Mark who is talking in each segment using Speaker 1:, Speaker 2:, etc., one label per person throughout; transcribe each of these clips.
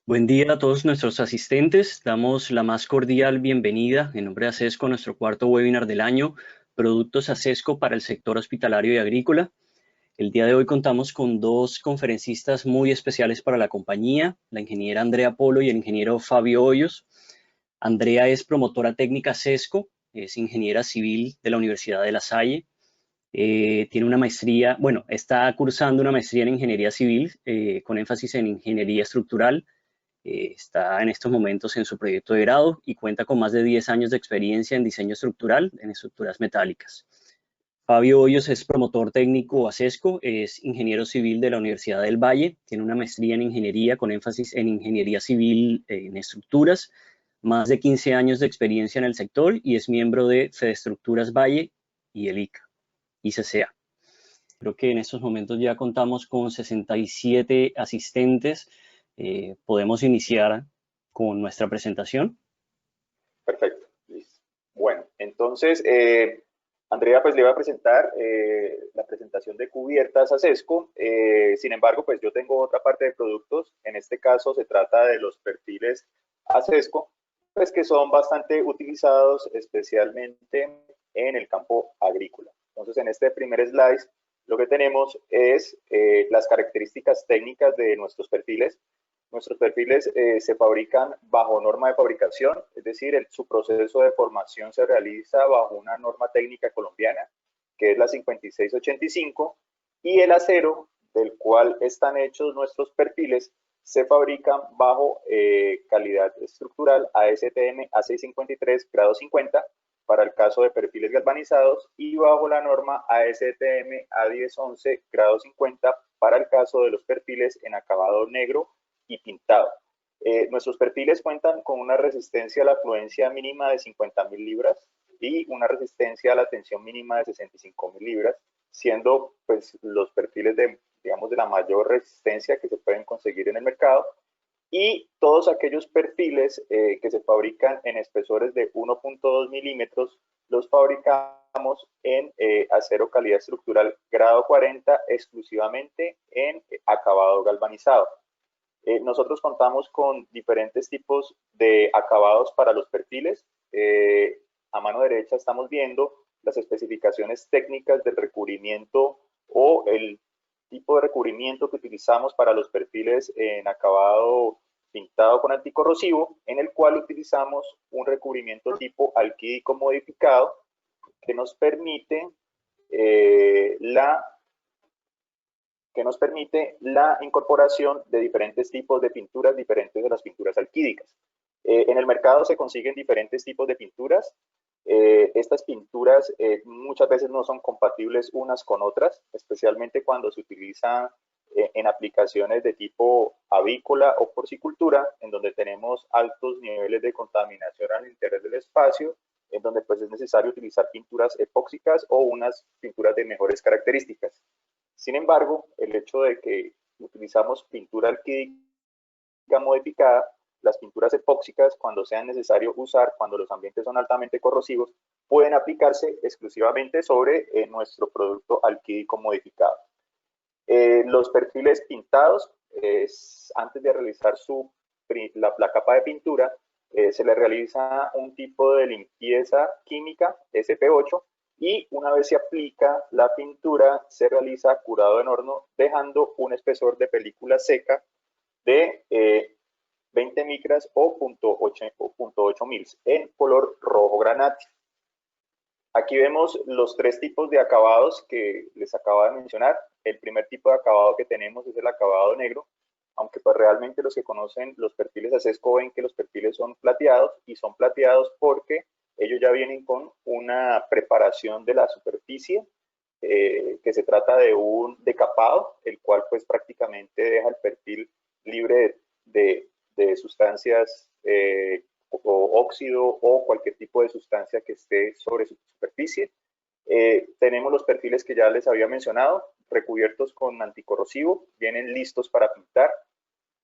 Speaker 1: Buen día a todos nuestros asistentes. Damos la más cordial bienvenida en nombre de ASESCO a nuestro cuarto webinar del año, Productos ASESCO para el sector hospitalario y agrícola. El día de hoy contamos con dos conferencistas muy especiales para la compañía, la ingeniera Andrea Polo y el ingeniero Fabio Hoyos. Andrea es promotora técnica ASESCO, es ingeniera civil de la Universidad de La Salle. Tiene una maestría, bueno, está cursando una maestría en ingeniería civil con énfasis en ingeniería estructural. Está en estos momentos en su proyecto de grado y cuenta con más de 10 años de experiencia en diseño estructural en estructuras metálicas. Fabio Hoyos es promotor técnico ASESCO, es ingeniero civil de la Universidad del Valle, tiene una maestría en ingeniería con énfasis en ingeniería civil en estructuras, más de 15 años de experiencia en el sector y es miembro de Fedestructuras Valle y el ICCA. Creo que en estos momentos ya contamos con 67 asistentes. Podemos iniciar con nuestra presentación.
Speaker 2: Perfecto, listo. Bueno, entonces, Andrea, pues le iba a presentar la presentación de cubiertas a Sesco. Sin embargo, pues yo tengo otra parte de productos. En este caso se trata de los perfiles a Sesco, pues que son bastante utilizados especialmente en el campo agrícola. Entonces, en este primer slide, lo que tenemos es las características técnicas de nuestros perfiles. Nuestros perfiles se fabrican bajo norma de fabricación, es decir, su proceso de formación se realiza bajo una norma técnica colombiana, que es la 5685, y el acero del cual están hechos nuestros perfiles se fabrican bajo calidad estructural ASTM A653 grado 50 para el caso de perfiles galvanizados y bajo la norma ASTM A1011 grado 50 para el caso de los perfiles en acabado negro y pintado. Nuestros perfiles cuentan con una resistencia a la fluencia mínima de 50.000 libras y una resistencia a la tensión mínima de 65.000 libras, siendo pues los perfiles de, digamos, de la mayor resistencia que se pueden conseguir en el mercado, y todos aquellos perfiles que se fabrican en espesores de 1.2 milímetros los fabricamos en acero calidad estructural grado 40 exclusivamente en acabado galvanizado. Nosotros contamos con diferentes tipos de acabados para los perfiles. A mano derecha estamos viendo las especificaciones técnicas del recubrimiento o el tipo de recubrimiento que utilizamos para los perfiles en acabado pintado con anticorrosivo, en el cual utilizamos un recubrimiento tipo alquídico modificado que nos permite la incorporación de diferentes tipos de pinturas diferentes de las pinturas alquídicas. En el mercado se consiguen diferentes tipos de pinturas. Estas pinturas muchas veces no son compatibles unas con otras, especialmente cuando se utilizan en aplicaciones de tipo avícola o porcicultura, en donde tenemos altos niveles de contaminación al interior del espacio, en donde pues es necesario utilizar pinturas epóxicas o unas pinturas de mejores características. Sin embargo, el hecho de que utilizamos pintura alquídica modificada, las pinturas epóxicas, cuando sea necesario usar, cuando los ambientes son altamente corrosivos, pueden aplicarse exclusivamente sobre nuestro producto alquídico modificado. Los perfiles pintados, antes de realizar la capa de pintura, se le realiza un tipo de limpieza química, SP8, y una vez se aplica la pintura, se realiza curado en horno, dejando un espesor de película seca de 20 micras o 0.8 mils en color rojo granate. Aquí vemos los tres tipos de acabados que les acabo de mencionar. El primer tipo de acabado que tenemos es el acabado negro, aunque pues realmente los que conocen los perfiles a Sesco ven que los perfiles son plateados, y son plateados porque ellos ya vienen con una preparación de la superficie, que se trata de un decapado, el cual pues prácticamente deja el perfil libre de sustancias o óxido o cualquier tipo de sustancia que esté sobre su superficie. Tenemos los perfiles que ya les había mencionado, recubiertos con anticorrosivo, vienen listos para pintar.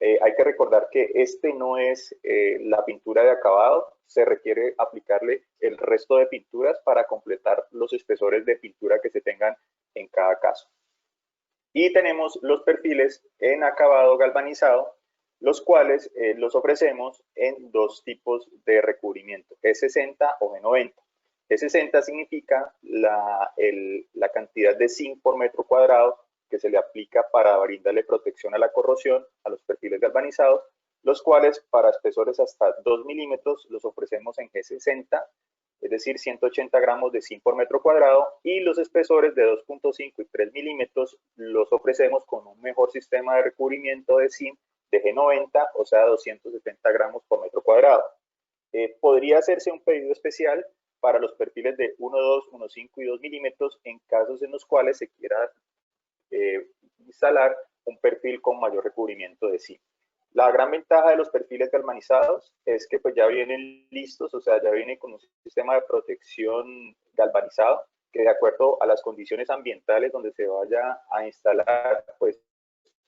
Speaker 2: Hay que recordar que este no es la pintura de acabado, se requiere aplicarle el resto de pinturas para completar los espesores de pintura que se tengan en cada caso. Y tenemos los perfiles en acabado galvanizado, los cuales los ofrecemos en dos tipos de recubrimiento, G60 o G90. G60 significa la cantidad de zinc por metro cuadrado que se le aplica para brindarle protección a la corrosión a los perfiles galvanizados, los cuales para espesores hasta 2 milímetros los ofrecemos en G60, es decir, 180 gramos de zinc por metro cuadrado, y los espesores de 2.5 y 3 milímetros los ofrecemos con un mejor sistema de recubrimiento de zinc de G90, o sea, 270 gramos por metro cuadrado. Podría hacerse un pedido especial para los perfiles de 1.2, 1.5 y 2 milímetros en casos en los cuales se quiera instalar un perfil con mayor recubrimiento de zinc. La gran ventaja de los perfiles galvanizados es que pues ya vienen listos, o sea, ya vienen con un sistema de protección galvanizado que de acuerdo a las condiciones ambientales donde se vaya a instalar, pues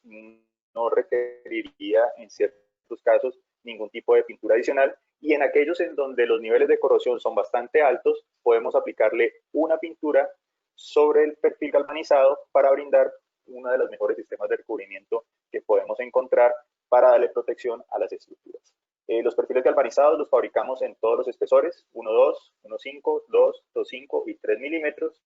Speaker 2: no requeriría en ciertos casos ningún tipo de pintura adicional, y en aquellos en donde los niveles de corrosión son bastante altos, podemos aplicarle una pintura sobre el perfil galvanizado para brindar uno de los mejores sistemas de recubrimiento que podemos encontrar para darle protección a las estructuras. Los perfiles galvanizados los fabricamos en todos los espesores, 1.2, 1.5, 2, 2.5 y 3 milímetros,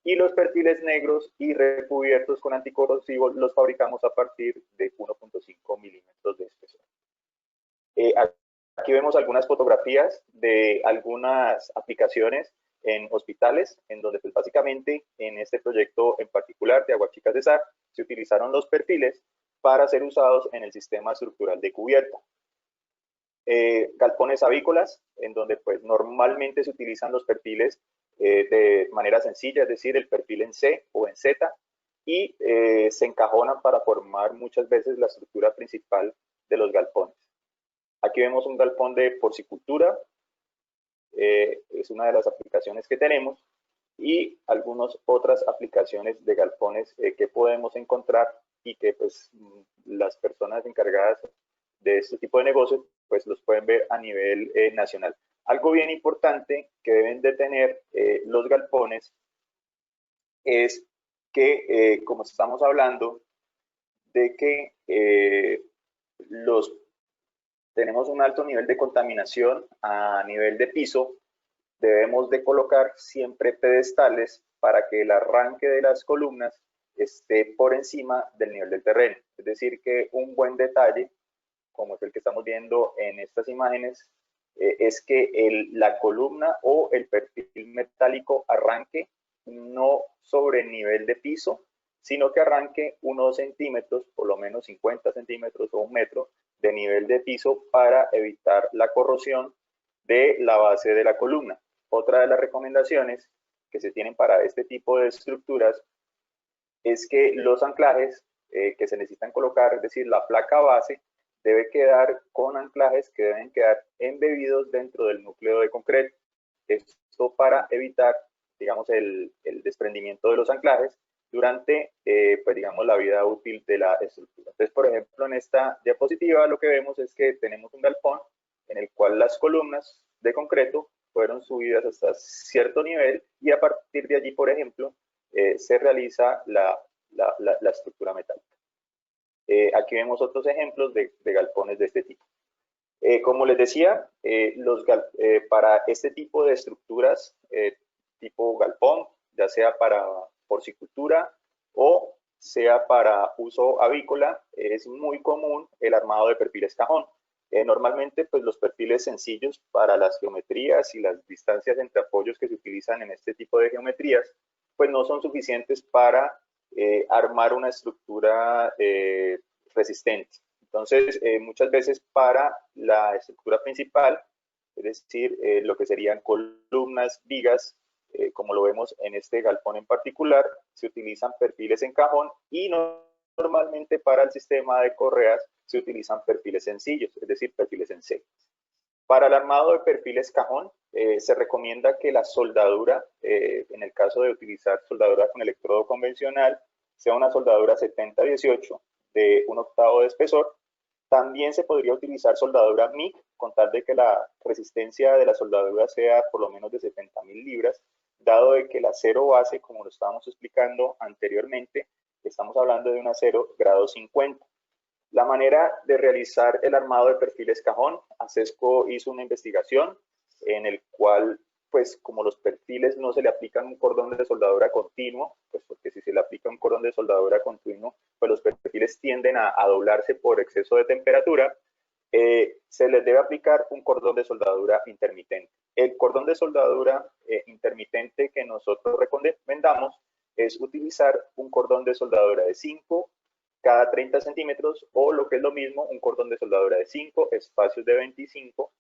Speaker 2: y los perfiles negros y recubiertos con anticorrosivo los fabricamos a partir de 1.5 milímetros de espesor. Aquí vemos algunas fotografías de algunas aplicaciones en hospitales, en donde pues básicamente en este proyecto en particular de Aguachicas de SAR se utilizaron los perfiles para ser usados en el sistema estructural de cubierta. Galpones avícolas, en donde pues normalmente se utilizan los perfiles de manera sencilla, es decir, el perfil en C o en Z, y se encajonan para formar muchas veces la estructura principal de los galpones. Aquí vemos un galpón de porcicultura, es una de las aplicaciones que tenemos, y algunas otras aplicaciones de galpones que podemos encontrar y que pues las personas encargadas de este tipo de negocios pues los pueden ver a nivel nacional. Algo bien importante que deben de tener los galpones es que, como estamos hablando, de que tenemos un alto nivel de contaminación a nivel de piso, debemos de colocar siempre pedestales para que el arranque de las columnas esté por encima del nivel del terreno. Es decir, que un buen detalle, como es el que estamos viendo en estas imágenes, es que la columna o el perfil metálico arranque no sobre el nivel de piso, sino que arranque unos centímetros, por lo menos 50 centímetros o 1 metro de nivel de piso para evitar la corrosión de la base de la columna. Otra de las recomendaciones que se tienen para este tipo de estructuras es que los anclajes que se necesitan colocar, es decir, la placa base, debe quedar con anclajes que deben quedar embebidos dentro del núcleo de concreto. Esto para evitar, digamos, el desprendimiento de los anclajes durante, pues, digamos, la vida útil de la estructura. Entonces, por ejemplo, en esta diapositiva lo que vemos es que tenemos un galpón en el cual las columnas de concreto fueron subidas hasta cierto nivel y a partir de allí, por ejemplo, se realiza la estructura metálica. Aquí vemos otros ejemplos de galpones de este tipo. Como les decía, para este tipo de estructuras tipo galpón, ya sea para porcicultura o sea para uso avícola, es muy común el armado de perfiles cajón. Normalmente, pues los perfiles sencillos para las geometrías y las distancias entre apoyos que se utilizan en este tipo de geometrías, pues no son suficientes para armar una estructura resistente. Entonces, muchas veces para la estructura principal, es decir, lo que serían columnas, vigas, como lo vemos en este galpón en particular, se utilizan perfiles en cajón y normalmente para el sistema de correas se utilizan perfiles sencillos, es decir, perfiles en C. Para el armado de perfiles cajón, se recomienda que la soldadura, en el caso de utilizar soldadura con electrodo convencional, sea una soldadura 70-18 de 1/8 de espesor. También se podría utilizar soldadura MIG, con tal de que la resistencia de la soldadura sea por lo menos de 70.000 libras, dado de que el acero base, como lo estábamos explicando anteriormente, estamos hablando de un acero grado 50. La manera de realizar el armado de perfiles cajón, ASESCO hizo una investigación en el cual, pues como los perfiles no se le aplican un cordón de soldadura continuo, pues porque si se le aplica un cordón de soldadura continuo, pues los perfiles tienden a doblarse por exceso de temperatura, se les debe aplicar un cordón de soldadura intermitente. El cordón de soldadura intermitente que nosotros recomendamos es utilizar un cordón de soldadura de 5 cada 30 centímetros o lo que es lo mismo, un cordón de soldadura de 5 espacios de 25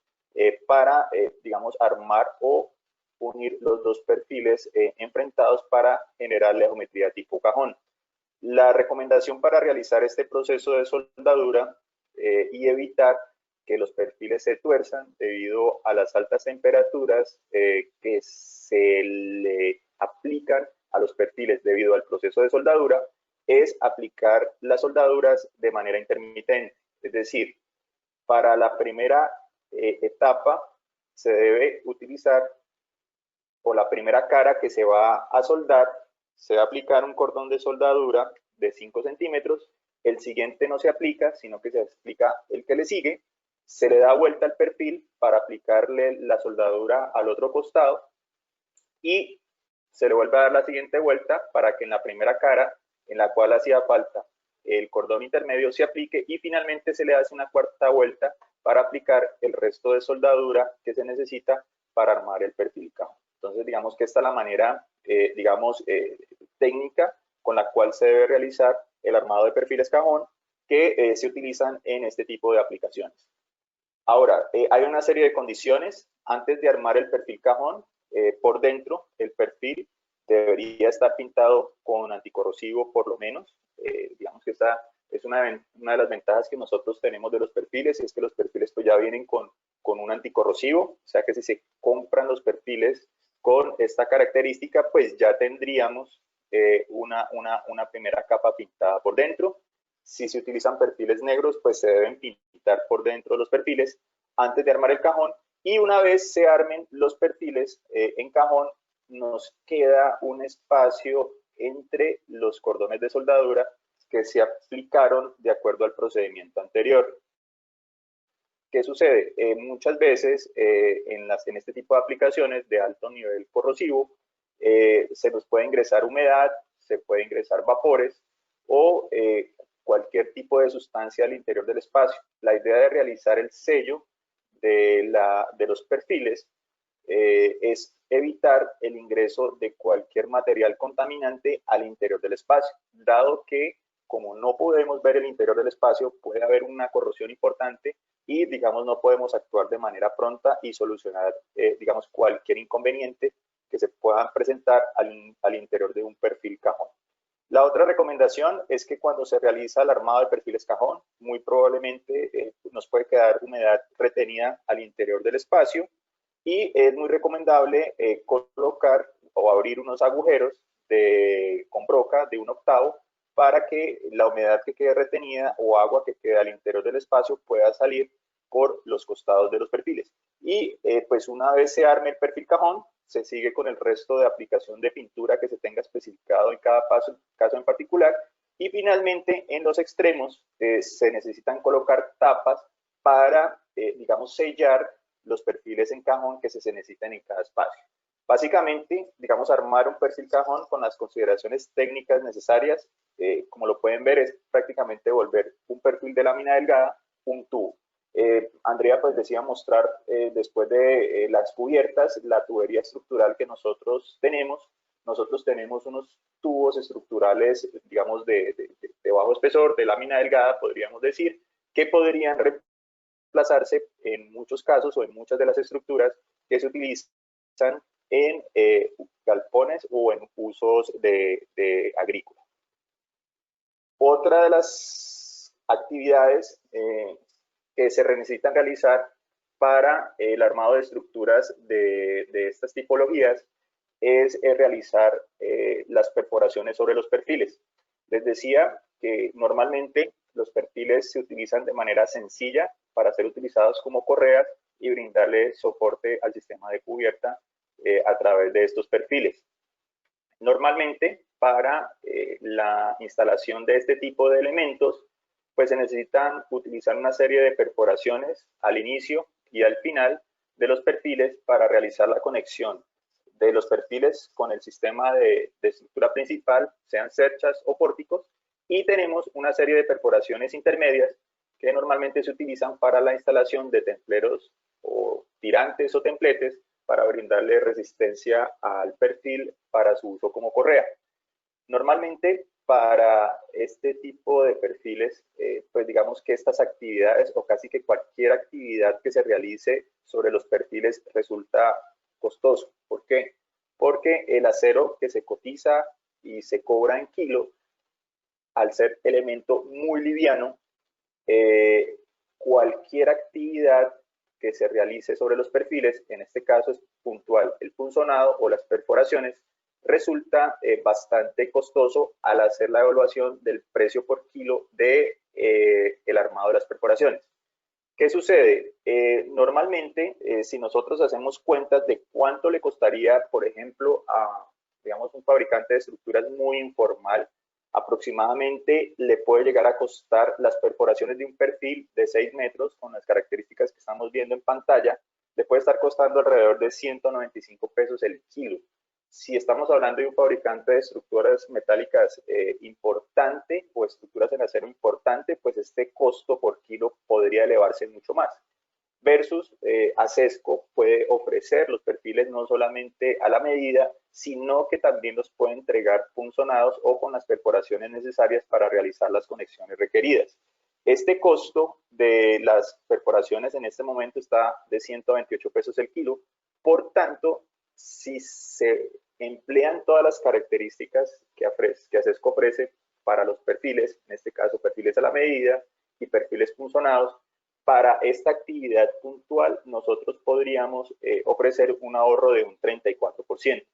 Speaker 2: para, digamos, armar o unir los dos perfiles enfrentados para generar la geometría tipo cajón. La recomendación para realizar este proceso de soldadura y evitar que los perfiles se tuerzan debido a las altas temperaturas que se le aplican a los perfiles debido al proceso de soldadura, es aplicar las soldaduras de manera intermitente. Es decir, para la primera etapa se debe utilizar, o la primera cara que se va a soldar, se va a aplicar un cordón de soldadura de 5 centímetros, el siguiente no se aplica, sino que se aplica el que le sigue, se le da vuelta al perfil para aplicarle la soldadura al otro costado y se le vuelve a dar la siguiente vuelta para que en la primera cara, en la cual hacía falta el cordón intermedio, se aplique y finalmente se le hace una cuarta vuelta para aplicar el resto de soldadura que se necesita para armar el perfil cajón. Entonces, digamos que esta es la manera, técnica con la cual se debe realizar el armado de perfiles cajón que se utilizan en este tipo de aplicaciones. Ahora, hay una serie de condiciones. Antes de armar el perfil cajón, por dentro, el perfil debería estar pintado con anticorrosivo por lo menos. Digamos que esta es una de las ventajas que nosotros tenemos de los perfiles, y es que los perfiles pues ya vienen con un anticorrosivo, o sea que si se compran los perfiles con esta característica, pues ya tendríamos una primera capa pintada por dentro. Si se utilizan perfiles negros, pues se deben pintar por dentro los perfiles antes de armar el cajón, y una vez se armen los perfiles en cajón, nos queda un espacio entre los cordones de soldadura que se aplicaron de acuerdo al procedimiento anterior. ¿Qué sucede? Muchas veces en este tipo de aplicaciones de alto nivel corrosivo se nos puede ingresar humedad, se puede ingresar vapores o cualquier tipo de sustancia al interior del espacio. La idea de realizar el sello de los perfiles es evitar el ingreso de cualquier material contaminante al interior del espacio, dado que como no podemos ver el interior del espacio, puede haber una corrosión importante y, digamos, no podemos actuar de manera pronta y solucionar, digamos, cualquier inconveniente que se pueda presentar al interior de un perfil cajón. La otra recomendación es que cuando se realiza el armado de perfiles cajón, muy probablemente nos puede quedar humedad retenida al interior del espacio y es muy recomendable colocar o abrir unos agujeros con broca de 1/8 para que la humedad que quede retenida o agua que quede al interior del espacio pueda salir por los costados de los perfiles. Y pues una vez se arme el perfil cajón, se sigue con el resto de aplicación de pintura que se tenga especificado en cada caso en particular. Y finalmente, en los extremos se necesitan colocar tapas para, digamos, sellar los perfiles en cajón que se necesitan en cada espacio. Básicamente, digamos, armar un perfil cajón con las consideraciones técnicas necesarias, como lo pueden ver, es prácticamente volver un perfil de lámina delgada un tubo. Andrea pues decía mostrar después de las cubiertas la tubería estructural que nosotros tenemos. Nosotros tenemos unos tubos estructurales, digamos, de bajo espesor, de lámina delgada, podríamos decir, que podrían reemplazarse en muchos casos o en muchas de las estructuras que se utilizan en galpones o en usos de agrícola. Otra de las actividades que se necesitan realizar para el armado de estructuras de estas tipologías es realizar las perforaciones sobre los perfiles. Les decía que normalmente los perfiles se utilizan de manera sencilla para ser utilizados como correas y brindarle soporte al sistema de cubierta a través de estos perfiles. Normalmente, para la instalación de este tipo de elementos, pues se necesitan utilizar una serie de perforaciones al inicio y al final de los perfiles para realizar la conexión de los perfiles con el sistema de estructura principal, sean cerchas o pórticos, y tenemos una serie de perforaciones intermedias que normalmente se utilizan para la instalación de templeros o tirantes o templetes para brindarle resistencia al perfil para su uso como correa. Normalmente para este tipo de perfiles, pues digamos que estas actividades o casi que cualquier actividad que se realice sobre los perfiles resulta costoso. ¿Por qué? Porque el acero que se cotiza y se cobra en kilo, al ser elemento muy liviano, cualquier actividad que se realice sobre los perfiles, en este caso es puntual el punzonado o las perforaciones, resulta bastante costoso al hacer la evaluación del precio por kilo de el armado de las perforaciones. ¿Qué sucede? Normalmente, si nosotros hacemos cuentas de cuánto le costaría, por ejemplo, a, digamos, un fabricante de estructuras muy informal, aproximadamente le puede llegar a costar las perforaciones de un perfil de 6 metros con las características que estamos viendo en pantalla, le puede estar costando alrededor de 195 pesos el kilo. Si estamos hablando de un fabricante de estructuras metálicas importante o estructuras en acero importante, pues este costo por kilo podría elevarse mucho más. Versus Acesco puede ofrecer los perfiles no solamente a la medida, sino que también los puede entregar punzonados o con las perforaciones necesarias para realizar las conexiones requeridas. Este costo de las perforaciones en este momento está de 128 pesos el kilo. Por tanto, si se emplean todas las características que Acesco ofrece para los perfiles, en este caso perfiles a la medida y perfiles punzonados, para esta actividad puntual nosotros podríamos ofrecer un ahorro de un 34%.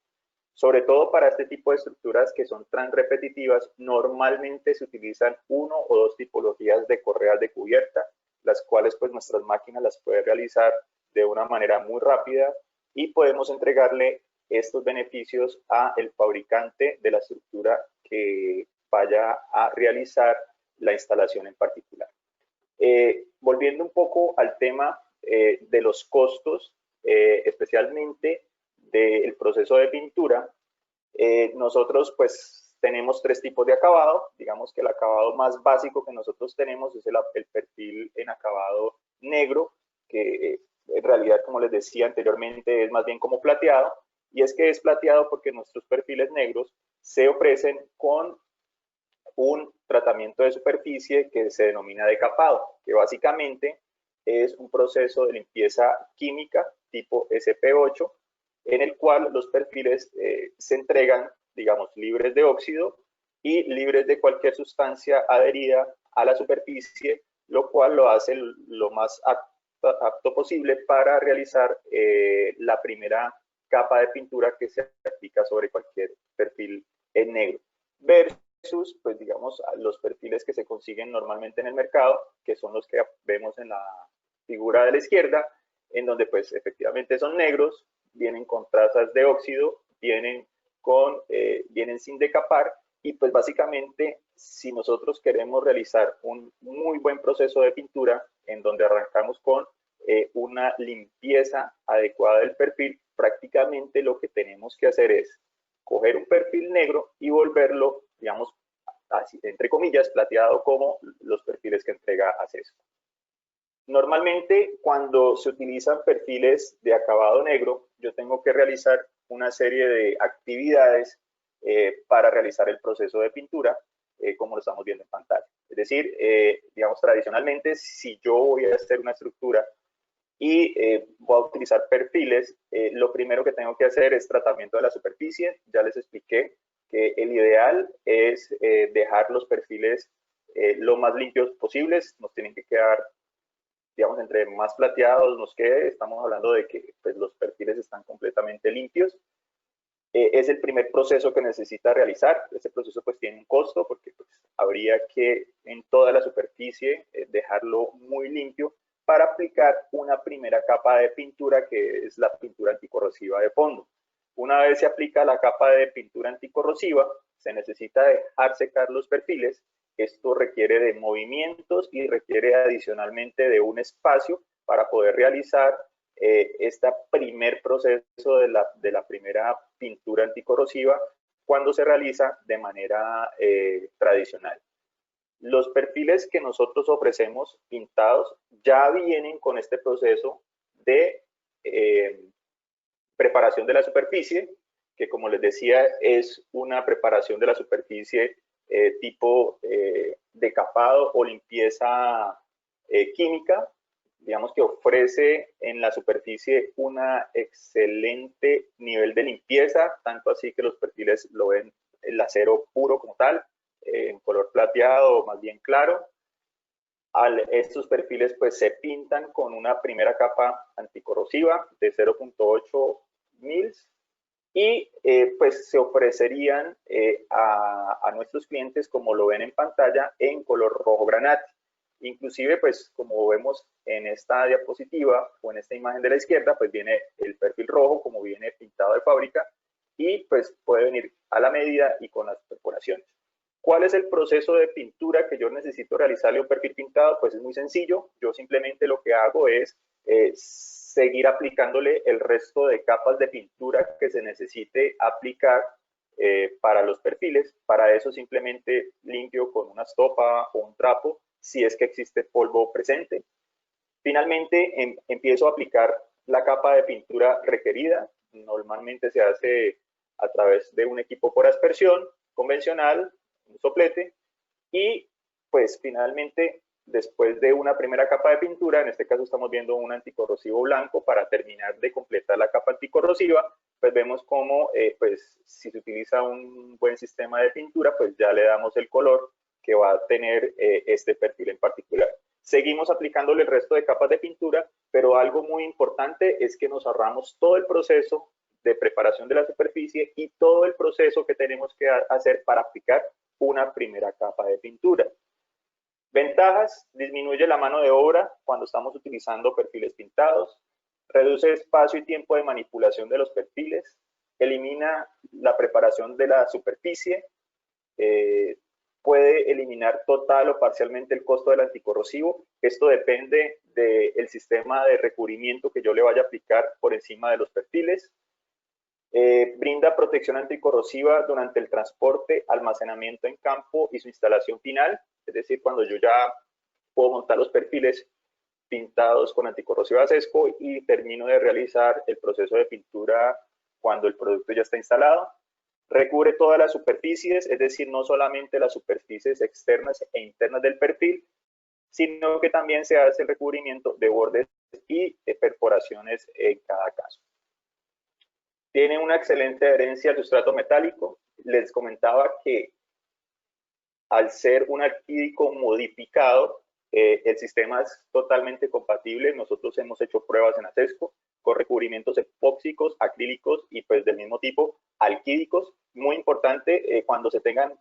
Speaker 2: Sobre todo para este tipo de estructuras que son tan repetitivas, normalmente se utilizan uno o dos tipologías de correas de cubierta, las cuales pues nuestras máquinas las pueden realizar de una manera muy rápida y podemos entregarle estos beneficios a el fabricante de la estructura que vaya a realizar la instalación en particular. Volviendo un poco al tema de los costos, especialmente del proceso de pintura, nosotros pues tenemos tres tipos de acabado. Digamos que el acabado más básico que nosotros tenemos es el perfil en acabado negro, que en realidad, como les decía anteriormente, es más bien como plateado, y es que es plateado porque nuestros perfiles negros se ofrecen con un tratamiento de superficie que se denomina decapado, que básicamente es un proceso de limpieza química tipo SP8, en el cual los perfiles se entregan, digamos, libres de óxido y libres de cualquier sustancia adherida a la superficie, lo cual lo hace lo más apto posible para realizar la primera capa de pintura que se aplica sobre cualquier perfil en negro. Versus, pues digamos, los perfiles que se consiguen normalmente en el mercado, que son los que vemos en la figura de la izquierda, en donde pues efectivamente son negros, vienen con trazas de óxido, vienen sin decapar, y pues básicamente si nosotros queremos realizar un muy buen proceso de pintura, en donde arrancamos con una limpieza adecuada del perfil, prácticamente lo que tenemos que hacer es coger un perfil negro y volverlo, digamos, así, entre comillas, plateado como los perfiles que entrega Acesco. Normalmente, cuando se utilizan perfiles de acabado negro, yo tengo que realizar una serie de actividades para realizar el proceso de pintura, como lo estamos viendo en pantalla. Es decir, digamos, tradicionalmente, si yo voy a hacer una estructura y voy a utilizar perfiles, lo primero que tengo que hacer es tratamiento de la superficie. Ya les expliqué que el ideal es dejar los perfiles lo más limpios posibles. Nos tienen que quedar, digamos, entre más plateados nos quede, estamos hablando de que pues, los perfiles están completamente limpios. Es el primer proceso que necesita realizar. Ese proceso pues tiene un costo porque pues, habría que en toda la superficie dejarlo muy limpio para aplicar una primera capa de pintura, que es la pintura anticorrosiva de fondo. Una vez se aplica la capa de pintura anticorrosiva, se necesita dejar secar los perfiles. Esto requiere de movimientos y requiere adicionalmente de un espacio para poder realizar este primer proceso de la primera pintura anticorrosiva cuando se realiza de manera tradicional. Los perfiles que nosotros ofrecemos pintados ya vienen con este proceso de preparación de la superficie, que como les decía es una preparación de la superficie tipo decapado o limpieza química, digamos que ofrece en la superficie un excelente nivel de limpieza, tanto así que los perfiles lo ven el acero puro como tal, en color plateado o más bien claro. Estos perfiles pues se pintan con una primera capa anticorrosiva de 0.8 mils y pues se ofrecerían a nuestros clientes, como lo ven en pantalla, en color rojo granate. Inclusive, pues como vemos en esta diapositiva o en esta imagen de la izquierda, pues viene el perfil rojo como viene pintado de fábrica y pues puede venir a la medida y con las perforaciones. ¿Cuál es el proceso de pintura que yo necesito realizarle a un perfil pintado? Pues es muy sencillo. Yo simplemente lo que hago es seguir aplicándole el resto de capas de pintura que se necesite aplicar para los perfiles. Para eso simplemente limpio con una estopa o un trapo si es que existe polvo presente. Finalmente empiezo a aplicar la capa de pintura requerida. Normalmente se hace a través de un equipo por aspersión convencional, un soplete, y pues finalmente después de una primera capa de pintura, en este caso estamos viendo un anticorrosivo blanco para terminar de completar la capa anticorrosiva, pues vemos cómo pues si se utiliza un buen sistema de pintura, pues ya le damos el color que va a tener este perfil en particular. Seguimos aplicándole el resto de capas de pintura, pero algo muy importante es que nos ahorramos todo el proceso de preparación de la superficie y todo el proceso que tenemos que hacer para aplicar una primera capa de pintura. Ventajas: disminuye la mano de obra cuando estamos utilizando perfiles pintados, reduce espacio y tiempo de manipulación de los perfiles, elimina la preparación de la superficie, puede eliminar total o parcialmente el costo del anticorrosivo. Esto depende del sistema de recubrimiento que yo le vaya a aplicar por encima de los perfiles. Brinda protección anticorrosiva durante el transporte, almacenamiento en campo y su instalación final, es decir, cuando yo ya puedo montar los perfiles pintados con anticorrosiva sesco y termino de realizar el proceso de pintura cuando el producto ya está instalado. Recubre todas las superficies, es decir, no solamente las superficies externas e internas del perfil, sino que también se hace el recubrimiento de bordes y de perforaciones en cada caso. Tiene una excelente adherencia al sustrato metálico. Les comentaba que al ser un alquídico modificado, el sistema es totalmente compatible. Nosotros hemos hecho pruebas en ACESCO con recubrimientos epóxicos, acrílicos y pues del mismo tipo alquídicos. Muy importante, cuando se tengan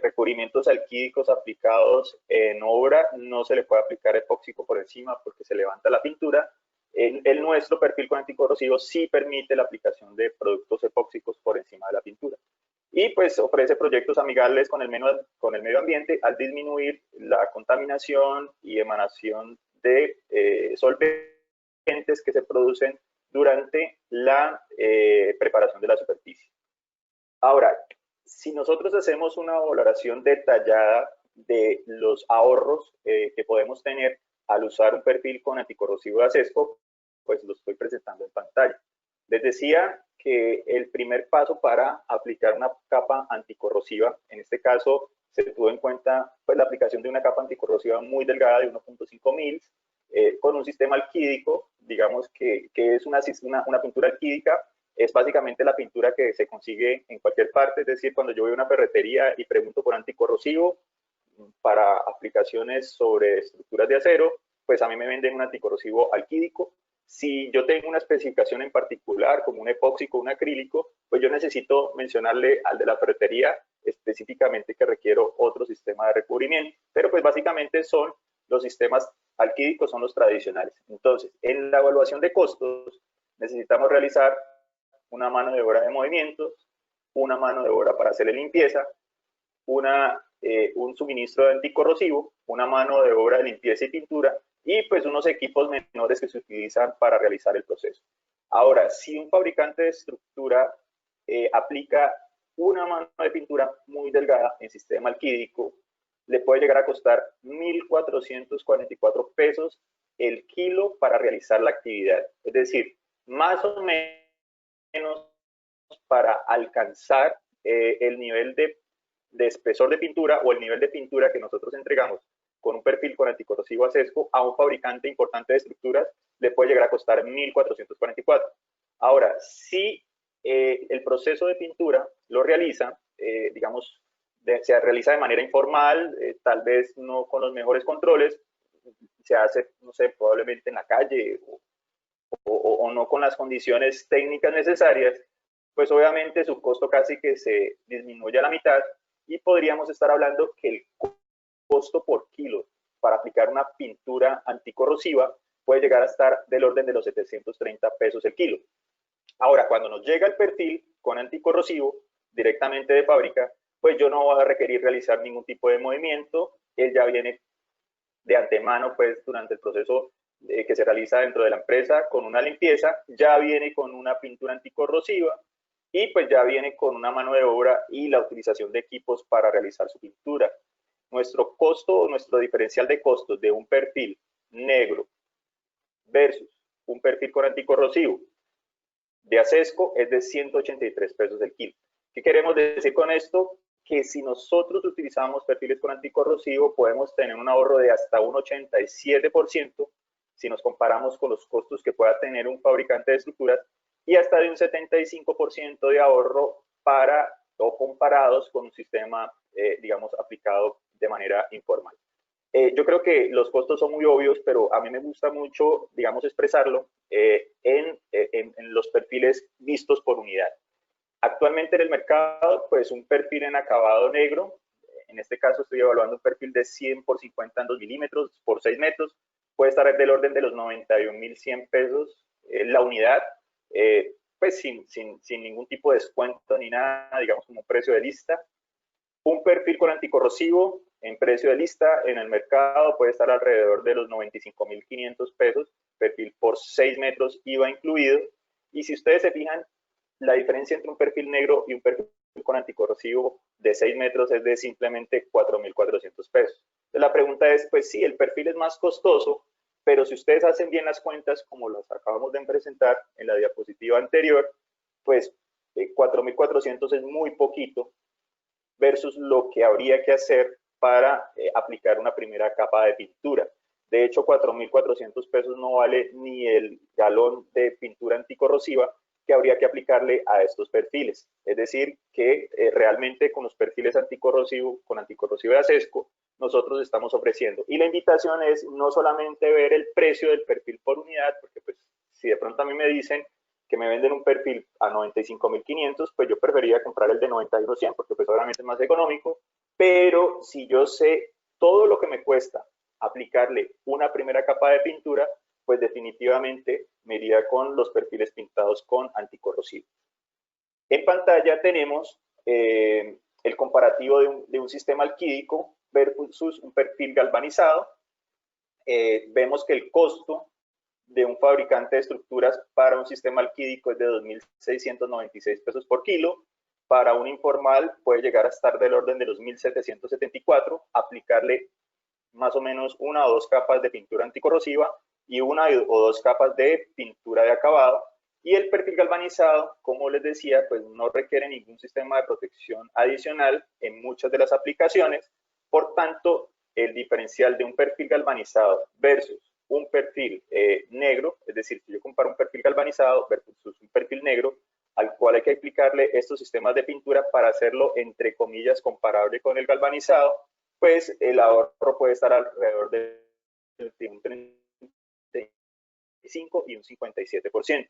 Speaker 2: recubrimientos alquídicos aplicados en obra, no se le puede aplicar epóxico por encima porque se levanta la pintura. El nuestro perfil con anticorrosivo sí permite la aplicación de productos epóxicos por encima de la pintura. Y pues ofrece proyectos amigables con el medio ambiente al disminuir la contaminación y emanación de solventes que se producen durante la preparación de la superficie. Ahora, si nosotros hacemos una valoración detallada de los ahorros que podemos tener al usar un perfil con anticorrosivo de ACESCO, pues lo estoy presentando en pantalla. Les decía que el primer paso para aplicar una capa anticorrosiva, en este caso se tuvo en cuenta pues, la aplicación de una capa anticorrosiva muy delgada de 1.5 mils, con un sistema alquídico, digamos que es una pintura alquídica, es básicamente la pintura que se consigue en cualquier parte, es decir, cuando yo voy a una ferretería y pregunto por anticorrosivo para aplicaciones sobre estructuras de acero, pues a mí me venden un anticorrosivo alquídico. Si yo tengo una especificación en particular, como un epóxico o un acrílico, pues yo necesito mencionarle al de la ferretería específicamente que requiero otro sistema de recubrimiento. Pero pues básicamente son los sistemas alquídicos, son los tradicionales. Entonces, en la evaluación de costos, necesitamos realizar una mano de obra de movimientos, una mano de obra para hacerle limpieza, un suministro de anticorrosivo, una mano de obra de limpieza y pintura, y pues unos equipos menores que se utilizan para realizar el proceso. Ahora, si un fabricante de estructura aplica una mano de pintura muy delgada en sistema alquídico, le puede llegar a costar 1.444 pesos el kilo para realizar la actividad. Es decir, más o menos para alcanzar el nivel de espesor de pintura o el nivel de pintura que nosotros entregamos con un perfil con anticorrosivo ASESCO a un fabricante importante de estructuras, le puede llegar a costar 1.444. Ahora, si el proceso de pintura lo realiza, digamos, se realiza de manera informal, tal vez no con los mejores controles, se hace, no sé, probablemente en la calle o no con las condiciones técnicas necesarias, pues obviamente su costo casi que se disminuye a la mitad y podríamos estar hablando que el costo por kilo para aplicar una pintura anticorrosiva puede llegar a estar del orden de los 730 pesos el kilo. Ahora, cuando nos llega el perfil con anticorrosivo directamente de fábrica, pues yo no voy a requerir realizar ningún tipo de movimiento, él ya viene de antemano, pues durante el proceso que se realiza dentro de la empresa con una limpieza, ya viene con una pintura anticorrosiva y pues ya viene con una mano de obra y la utilización de equipos para realizar su pintura. Nuestro costo, nuestro diferencial de costos de un perfil negro versus un perfil con anticorrosivo de ASESCO es de 183 pesos el kilo. ¿Qué queremos decir con esto? Que si nosotros utilizamos perfiles con anticorrosivo podemos tener un ahorro de hasta un 87% si nos comparamos con los costos que pueda tener un fabricante de estructuras y hasta de un 75% de ahorro para o comparados con un sistema, digamos, aplicado de manera informal. Yo creo que los costos son muy obvios, pero a mí me gusta mucho, digamos, expresarlo en los perfiles vistos por unidad. Actualmente en el mercado, pues un perfil en acabado negro, en este caso estoy evaluando un perfil de 100 por 50 en 2 milímetros por 6 metros, puede estar del orden de los 91.100 pesos la unidad, pues sin ningún tipo de descuento ni nada, digamos como un precio de lista. Un perfil con anticorrosivo en precio de lista en el mercado puede estar alrededor de los 95.500 pesos, perfil por 6 metros IVA incluido. Y si ustedes se fijan, la diferencia entre un perfil negro y un perfil con anticorrosivo de 6 metros es de simplemente 4.400 pesos. Entonces la pregunta es, pues sí, el perfil es más costoso, pero si ustedes hacen bien las cuentas, como las acabamos de presentar en la diapositiva anterior, pues 4.400 es muy poquito versus lo que habría que hacer para aplicar una primera capa de pintura. De hecho, 4.400 pesos no vale ni el galón de pintura anticorrosiva que habría que aplicarle a estos perfiles. Es decir, que realmente con los perfiles anticorrosivos, con anticorrosivo de ASESCO, nosotros estamos ofreciendo. Y la invitación es no solamente ver el precio del perfil por unidad, porque pues si de pronto a mí me dicen que me venden un perfil a 95.500, pues yo preferiría comprar el de 91.100 porque pues obviamente es más económico, pero si yo sé todo lo que me cuesta aplicarle una primera capa de pintura, pues definitivamente me iría con los perfiles pintados con anticorrosivo. En pantalla tenemos el comparativo de un sistema alquídico versus un perfil galvanizado. Vemos que el costo de un fabricante de estructuras para un sistema alquídico es de 2.696 pesos por kilo. Para un informal puede llegar a estar del orden de los 1.774, aplicarle más o menos una o dos capas de pintura anticorrosiva y una o dos capas de pintura de acabado. Y el perfil galvanizado, como les decía, pues no requiere ningún sistema de protección adicional en muchas de las aplicaciones. Por tanto, el diferencial de un perfil galvanizado versus un perfil negro, es decir, si yo comparo un perfil galvanizado versus un perfil negro, al cual hay que aplicarle estos sistemas de pintura para hacerlo, entre comillas, comparable con el galvanizado, pues el ahorro puede estar alrededor de un 35 y un 57%.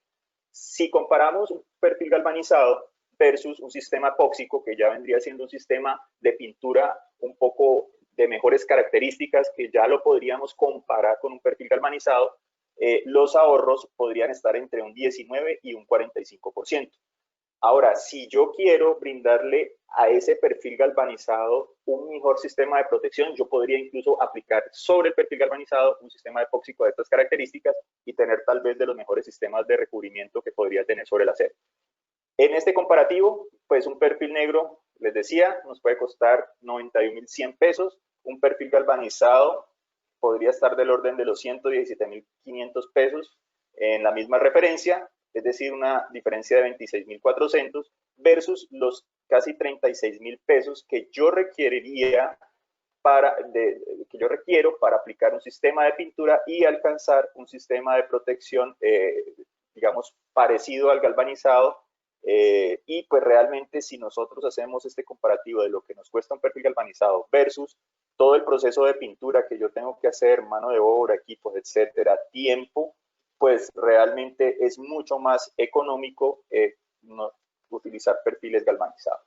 Speaker 2: Si comparamos un perfil galvanizado versus un sistema epóxico, que ya vendría siendo un sistema de pintura un poco de mejores características, que ya lo podríamos comparar con un perfil galvanizado, los ahorros podrían estar entre un 19 y un 45%. Ahora, si yo quiero brindarle a ese perfil galvanizado un mejor sistema de protección, yo podría incluso aplicar sobre el perfil galvanizado un sistema epóxico de estas características y tener tal vez de los mejores sistemas de recubrimiento que podría tener sobre el acero. En este comparativo, pues un perfil negro, les decía, nos puede costar 91.100 pesos. Un perfil galvanizado podría estar del orden de los 117.500 pesos en la misma referencia, es decir, una diferencia de 26.400 versus los casi 36.000 pesos que yo requeriría que yo requiero para aplicar un sistema de pintura y alcanzar un sistema de protección, digamos, parecido al galvanizado. Y pues realmente si nosotros hacemos este comparativo de lo que nos cuesta un perfil galvanizado versus todo el proceso de pintura que yo tengo que hacer, mano de obra, equipos, etcétera, tiempo, pues realmente es mucho más económico no utilizar perfiles galvanizados.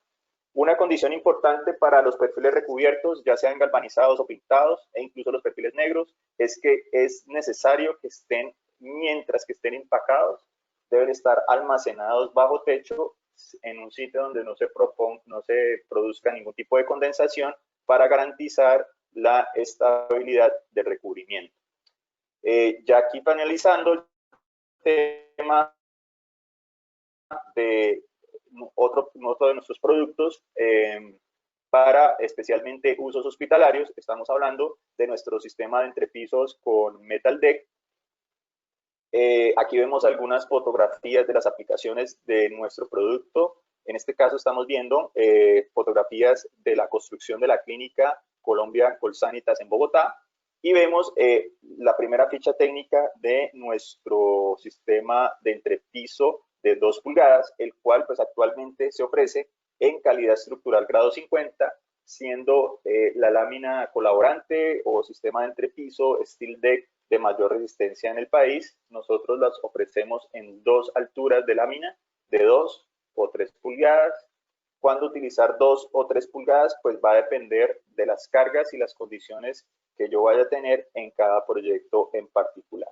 Speaker 2: Una condición importante para los perfiles recubiertos, ya sean galvanizados o pintados, e incluso los perfiles negros, es que es necesario que estén, mientras que estén empacados, deben estar almacenados bajo techo en un sitio donde no se produzca ningún tipo de condensación para garantizar la estabilidad del recubrimiento. Ya aquí finalizando el tema de otro de nuestros productos para especialmente usos hospitalarios, estamos hablando de nuestro sistema de entrepisos con Metal Deck. Aquí vemos algunas fotografías de las aplicaciones de nuestro producto. En este caso estamos viendo fotografías de la construcción de la clínica Colombia Colsanitas en Bogotá y vemos la primera ficha técnica de nuestro sistema de entrepiso de 2 pulgadas, el cual pues actualmente se ofrece en calidad estructural grado 50, siendo la lámina colaborante o sistema de entrepiso Steel Deck de mayor resistencia en el país. Nosotros las ofrecemos en 2 alturas de lámina, de 2 o 3 pulgadas. Cuando utilizar 2 o 3 pulgadas, pues va a depender de las cargas y las condiciones que yo vaya a tener en cada proyecto en particular.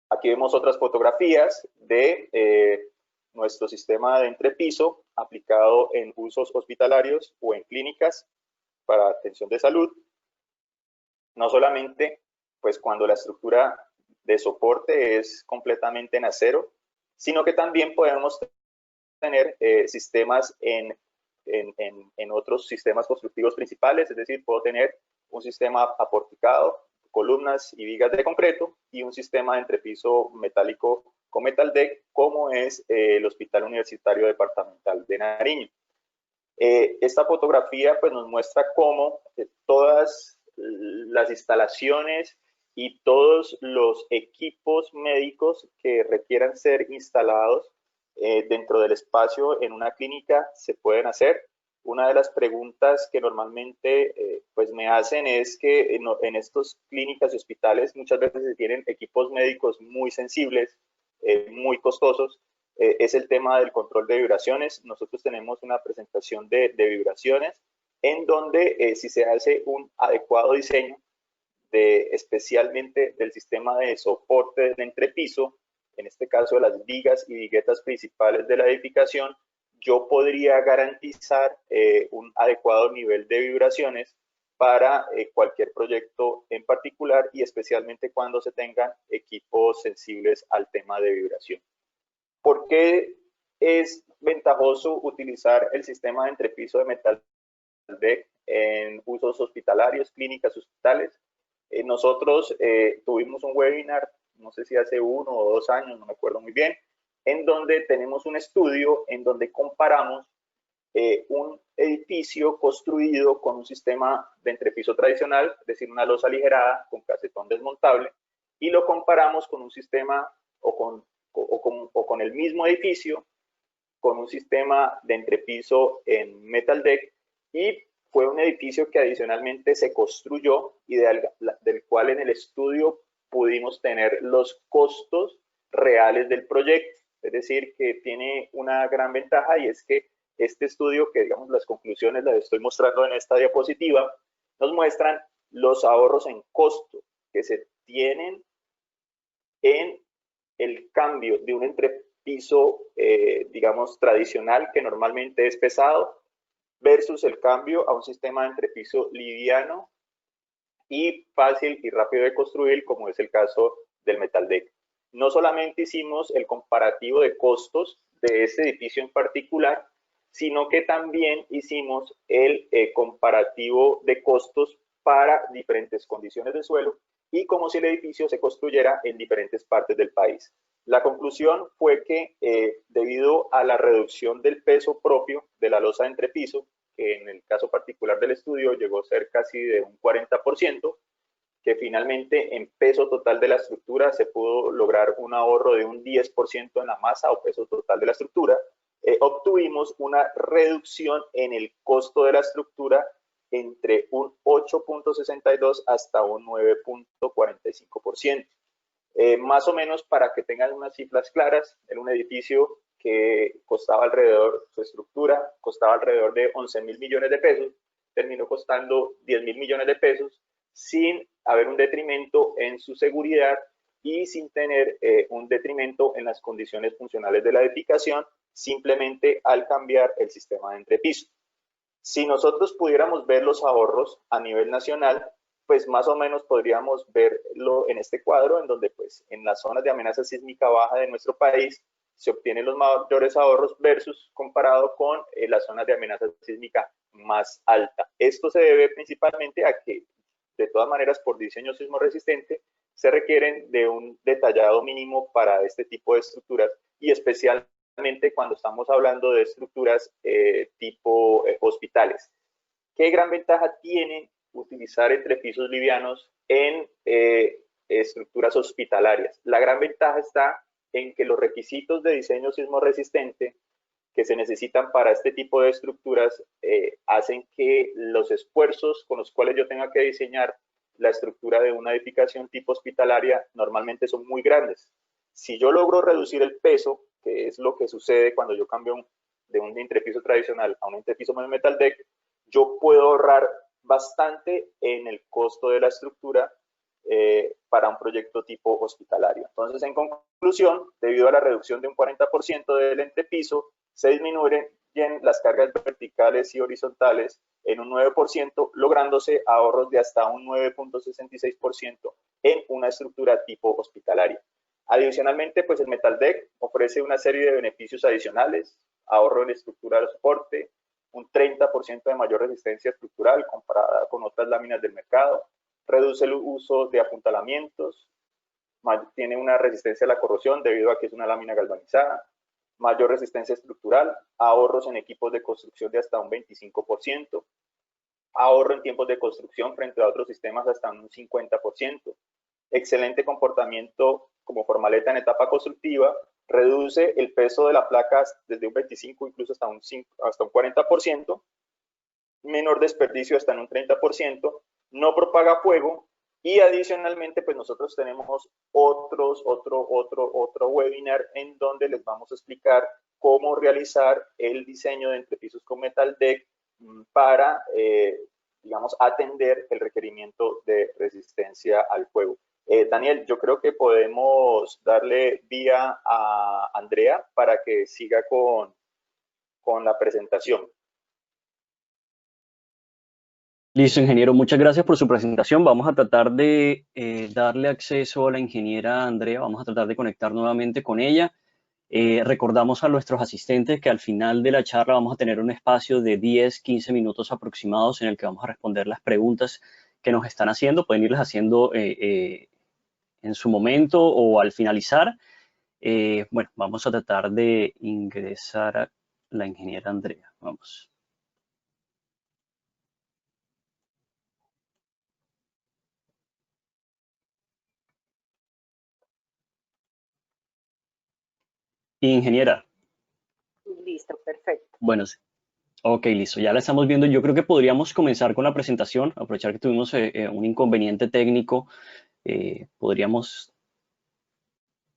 Speaker 2: Aquí vemos otras fotografías de nuestro sistema de entrepiso aplicado en usos hospitalarios o en clínicas para atención de salud. No solamente pues cuando la estructura de soporte es completamente en acero, sino que también podemos tener sistemas en otros sistemas constructivos principales, es decir, puedo tener un sistema aporticado, columnas y vigas de concreto y un sistema de entrepiso metálico con Metal Deck, como es el Hospital Universitario Departamental de Nariño. Esta fotografía pues, nos muestra cómo todas las instalaciones y todos los equipos médicos que requieran ser instalados dentro del espacio en una clínica se pueden hacer. Una de las preguntas que normalmente pues me hacen es que en estas clínicas y hospitales muchas veces se tienen equipos médicos muy sensibles, muy costosos. Es el tema del control de vibraciones. Nosotros tenemos una presentación de vibraciones en donde si se hace un adecuado diseño especialmente del sistema de soporte del entrepiso, en este caso de las vigas y viguetas principales de la edificación, yo podría garantizar un adecuado nivel de vibraciones para cualquier proyecto en particular y especialmente cuando se tengan equipos sensibles al tema de vibración. ¿Por qué es ventajoso utilizar el sistema de entrepiso de Metal Deck en usos hospitalarios, clínicas, hospitales? Nosotros tuvimos un webinar, no sé si hace 1 o 2 años, no me acuerdo muy bien, en donde tenemos un estudio en donde comparamos un edificio construido con un sistema de entrepiso tradicional, es decir, una losa aligerada con casetón desmontable, y lo comparamos con un sistema o con el mismo edificio con un sistema de entrepiso en Metal Deck, y fue un edificio que adicionalmente se construyó y del cual en el estudio pudimos tener los costos reales del proyecto. Es decir, que tiene una gran ventaja y es que este estudio, que digamos las conclusiones las estoy mostrando en esta diapositiva, nos muestran los ahorros en costo que se tienen en el cambio de un entrepiso, digamos, tradicional, que normalmente es pesado, versus el cambio a un sistema de entrepiso liviano y fácil y rápido de construir, como es el caso del Metal Deck. No solamente hicimos el comparativo de costos de este edificio en particular, sino que también hicimos el comparativo de costos para diferentes condiciones de suelo y como si el edificio se construyera en diferentes partes del país. La conclusión fue que debido a la reducción del peso propio de la losa de entrepiso, que en el caso particular del estudio llegó a ser casi de un 40%, que finalmente en peso total de la estructura se pudo lograr un ahorro de un 10% en la masa o peso total de la estructura, obtuvimos una reducción en el costo de la estructura entre un 8.62 hasta un 9.45%. Más o menos para que tengan unas cifras claras, en un edificio que costaba alrededor, su estructura costaba alrededor de 11.000 millones de pesos, terminó costando 10.000 millones de pesos sin haber un detrimento en su seguridad y sin tener un detrimento en las condiciones funcionales de la edificación, simplemente al cambiar el sistema de entrepiso. Si nosotros pudiéramos ver los ahorros a nivel nacional, pues más o menos podríamos verlo en este cuadro, en donde pues en las zonas de amenaza sísmica baja de nuestro país se obtienen los mayores ahorros versus comparado con las zonas de amenaza sísmica más alta. Esto se debe principalmente a que, de todas maneras, por diseño sismo resistente, se requieren de un detallado mínimo para este tipo de estructuras y especialmente cuando estamos hablando de estructuras tipo hospitales. ¿Qué gran ventaja tiene utilizar entrepisos livianos en estructuras hospitalarias? La gran ventaja está en que los requisitos de diseño sismo resistente que se necesitan para este tipo de estructuras hacen que los esfuerzos con los cuales yo tenga que diseñar la estructura de una edificación tipo hospitalaria normalmente son muy grandes. Si yo logro reducir el peso, que es lo que sucede cuando yo cambio de un entrepiso tradicional a un entrepiso Metal Deck, yo puedo ahorrar bastante en el costo de la estructura para un proyecto tipo hospitalario. Entonces, en conclusión, debido a la reducción de un 40% del entrepiso, se disminuyen las cargas verticales y horizontales en un 9%, lográndose ahorros de hasta un 9.66% en una estructura tipo hospitalaria. Adicionalmente, pues el Metal Deck ofrece una serie de beneficios adicionales, ahorro en estructura de soporte, un 30% de mayor resistencia estructural comparada con otras láminas del mercado, reduce el uso de apuntalamientos, tiene una resistencia a la corrosión debido a que es una lámina galvanizada, mayor resistencia estructural, ahorros en equipos de construcción de hasta un 25%, ahorro en tiempos de construcción frente a otros sistemas hasta un 50%, excelente comportamiento como formaleta en etapa constructiva, reduce el peso de la placa desde un 25 incluso hasta un 40%, menor desperdicio hasta en un 30%, no propaga fuego y adicionalmente pues nosotros tenemos otro webinar en donde les vamos a explicar cómo realizar el diseño de entrepisos con Metal Deck para, digamos, atender el requerimiento de resistencia al fuego. Daniel, yo creo que podemos darle vía a Andrea para que siga con la presentación.
Speaker 1: Listo, ingeniero, muchas gracias por su presentación. Vamos a tratar de darle acceso a la ingeniera Andrea, vamos a tratar de conectar nuevamente con ella. Recordamos a nuestros asistentes que al final de la charla vamos a tener un espacio de 10-15 minutos aproximados en el que vamos a responder las preguntas que nos están haciendo. Pueden irlas haciendo en su momento o al finalizar. Bueno, vamos a tratar de ingresar a la ingeniera Andrea. Vamos. Ingeniera.
Speaker 3: Listo, perfecto.
Speaker 1: Bueno, ok, listo, ya la estamos viendo. Yo creo que podríamos comenzar con la presentación, aprovechar que tuvimos un inconveniente técnico. Podríamos,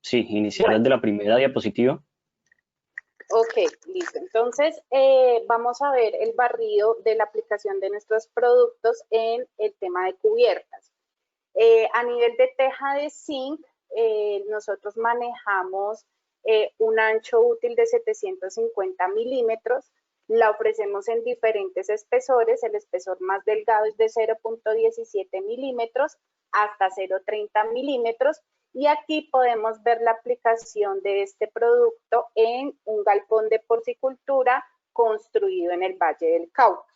Speaker 1: sí, iniciar desde la primera diapositiva.
Speaker 3: Ok, listo. Entonces, vamos a ver el barrido de la aplicación de nuestros productos en el tema de cubiertas. A nivel de teja de zinc, nosotros manejamos un ancho útil de 750 milímetros. La ofrecemos en diferentes espesores. El espesor más delgado es de 0.17 milímetros hasta 0.30 milímetros. Y aquí podemos ver la aplicación de este producto en un galpón de porcicultura construido en el Valle del Cauca.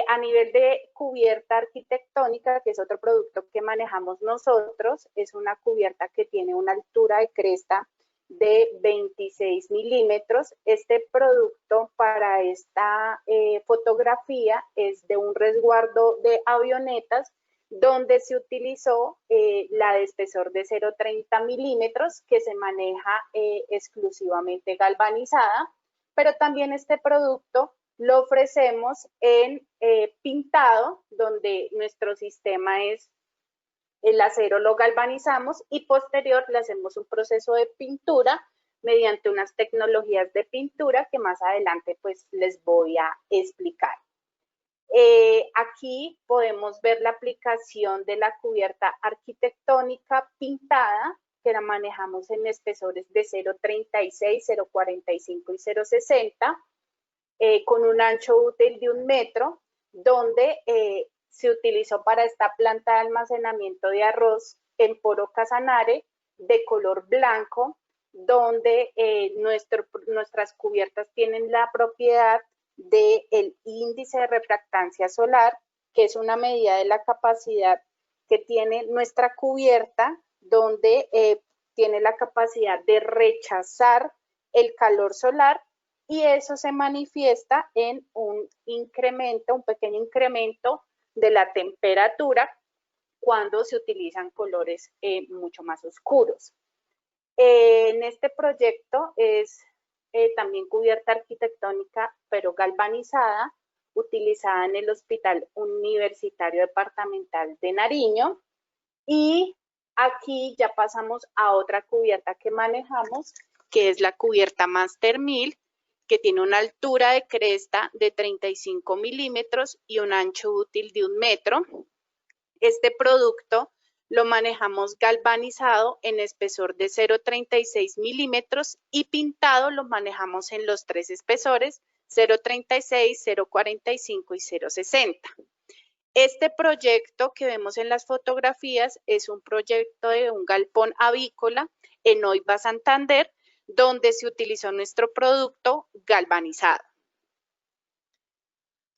Speaker 3: A nivel de cubierta arquitectónica, que es otro producto que manejamos nosotros, es una cubierta que tiene una altura de cresta de 26 milímetros. Este producto para esta fotografía es de un resguardo de avionetas donde se utilizó la de espesor de 0.30 milímetros que se maneja exclusivamente galvanizada, pero también este producto lo ofrecemos en pintado, donde nuestro sistema es el acero lo galvanizamos y posterior le hacemos un proceso de pintura mediante unas tecnologías de pintura que más adelante pues les voy a explicar. Aquí podemos ver la aplicación de la cubierta arquitectónica pintada, que la manejamos en espesores de 0.36, 0.45 y 0.60, con un ancho útil de 1 metro, donde se utilizó para esta planta de almacenamiento de arroz en poro Casanare de color blanco, donde nuestras cubiertas tienen la propiedad del índice de refractancia solar, que es una medida de la capacidad que tiene nuestra cubierta, donde tiene la capacidad de rechazar el calor solar, y eso se manifiesta en un pequeño incremento de la temperatura cuando se utilizan colores mucho más oscuros. En este proyecto es también cubierta arquitectónica, pero galvanizada, utilizada en el Hospital Universitario Departamental de Nariño. Y aquí ya pasamos a otra cubierta que manejamos, que es la cubierta Master 1000, que tiene una altura de cresta de 35 milímetros y un ancho útil de 1 metro. Este producto lo manejamos galvanizado en espesor de 0.36 milímetros y pintado lo manejamos en los 3 espesores, 0.36, 0.45 y 0.60. Este proyecto que vemos en las fotografías es un proyecto de un galpón avícola en Oiva, Santander, donde se utilizó nuestro producto galvanizado.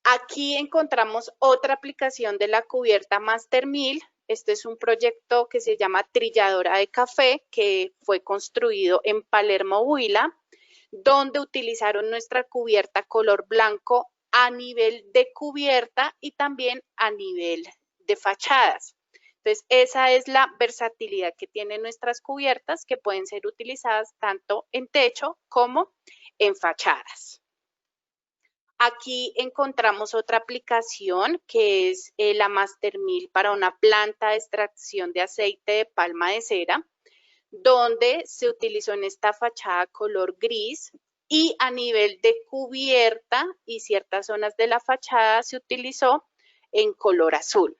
Speaker 3: Aquí encontramos otra aplicación de la cubierta Master 1000. Este es un proyecto que se llama Trilladora de Café, que fue construido en Palermo, Huila, donde utilizaron nuestra cubierta color blanco a nivel de cubierta y también a nivel de fachadas. Entonces, esa es la versatilidad que tienen nuestras cubiertas, que pueden ser utilizadas tanto en techo como en fachadas. Aquí encontramos otra aplicación que es la Master 1000 para una planta de extracción de aceite de palma de cera, donde se utilizó en esta fachada color gris y a nivel de cubierta y ciertas zonas de la fachada se utilizó en color azul.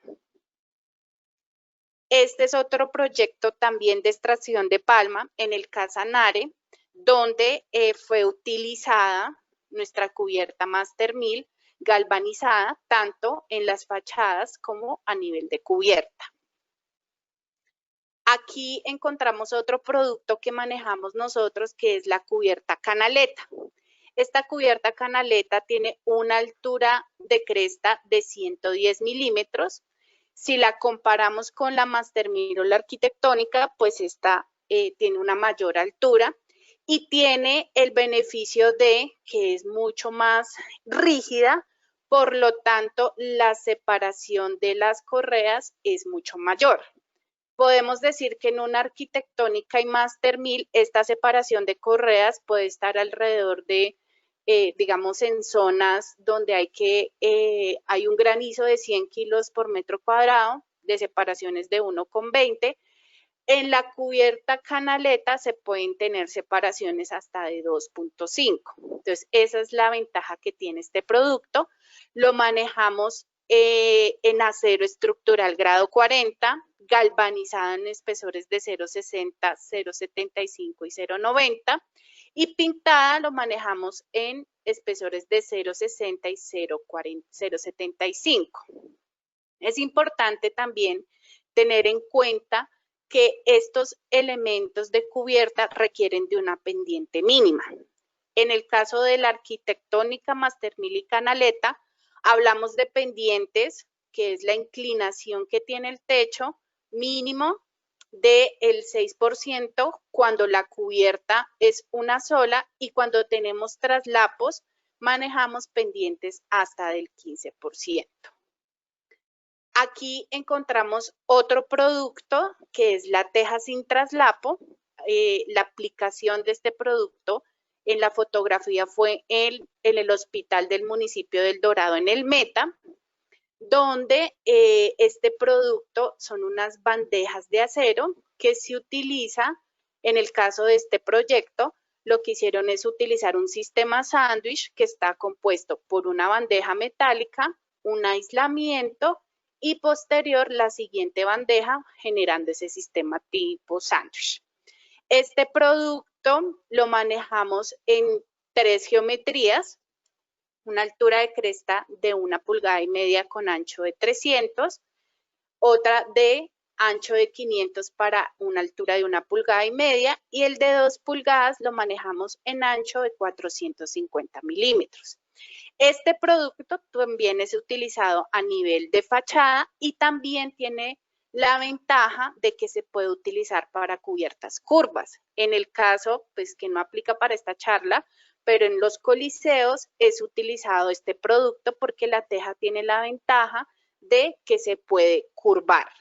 Speaker 3: Este es otro proyecto también de extracción de palma en el Casanare, donde fue utilizada nuestra cubierta Master 1000 galvanizada tanto en las fachadas como a nivel de cubierta. Aquí encontramos otro producto que manejamos nosotros, que es la cubierta canaleta. Esta cubierta canaleta tiene una altura de cresta de 110 milímetros. Si la comparamos con la Master 1000 o la arquitectónica, pues esta tiene una mayor altura y tiene el beneficio de que es mucho más rígida, por lo tanto la separación de las correas es mucho mayor. Podemos decir que en una arquitectónica y Master 1000 esta separación de correas puede estar alrededor de, digamos, en zonas donde hay un granizo de 100 kilos por metro cuadrado, de separaciones de 1,20. En la cubierta canaleta se pueden tener separaciones hasta de 2,5. Entonces, esa es la ventaja que tiene este producto. Lo manejamos en acero estructural grado 40, galvanizada en espesores de 0,60, 0,75 y 0,90, y pintada lo manejamos en espesores de 0,60 y 0,75. Es importante también tener en cuenta que estos elementos de cubierta requieren de una pendiente mínima. En el caso de la arquitectónica, Mastermill y Canaleta, hablamos de pendientes, que es la inclinación que tiene el techo mínimo del 6% cuando la cubierta es una sola, y cuando tenemos traslapos manejamos pendientes hasta del 15%. Aquí encontramos otro producto que es la teja sin traslapo. La aplicación de este producto en la fotografía fue en el hospital del municipio del Dorado, en el Meta, donde este producto son unas bandejas de acero que se utiliza. En el caso de este proyecto, lo que hicieron es utilizar un sistema sándwich que está compuesto por una bandeja metálica, un aislamiento y posterior la siguiente bandeja, generando ese sistema tipo sándwich. Este producto lo manejamos en 3 geometrías: una altura de cresta de 1,5 pulgadas con ancho de 300, otra de ancho de 500 para una altura de 1,5 pulgadas, y el de 2 pulgadas lo manejamos en ancho de 450 milímetros. Este producto también es utilizado a nivel de fachada y también tiene la ventaja de que se puede utilizar para cubiertas curvas. En el caso, pues que no aplica para esta charla, pero en los coliseos es utilizado este producto porque la teja tiene la ventaja de que se puede curvar.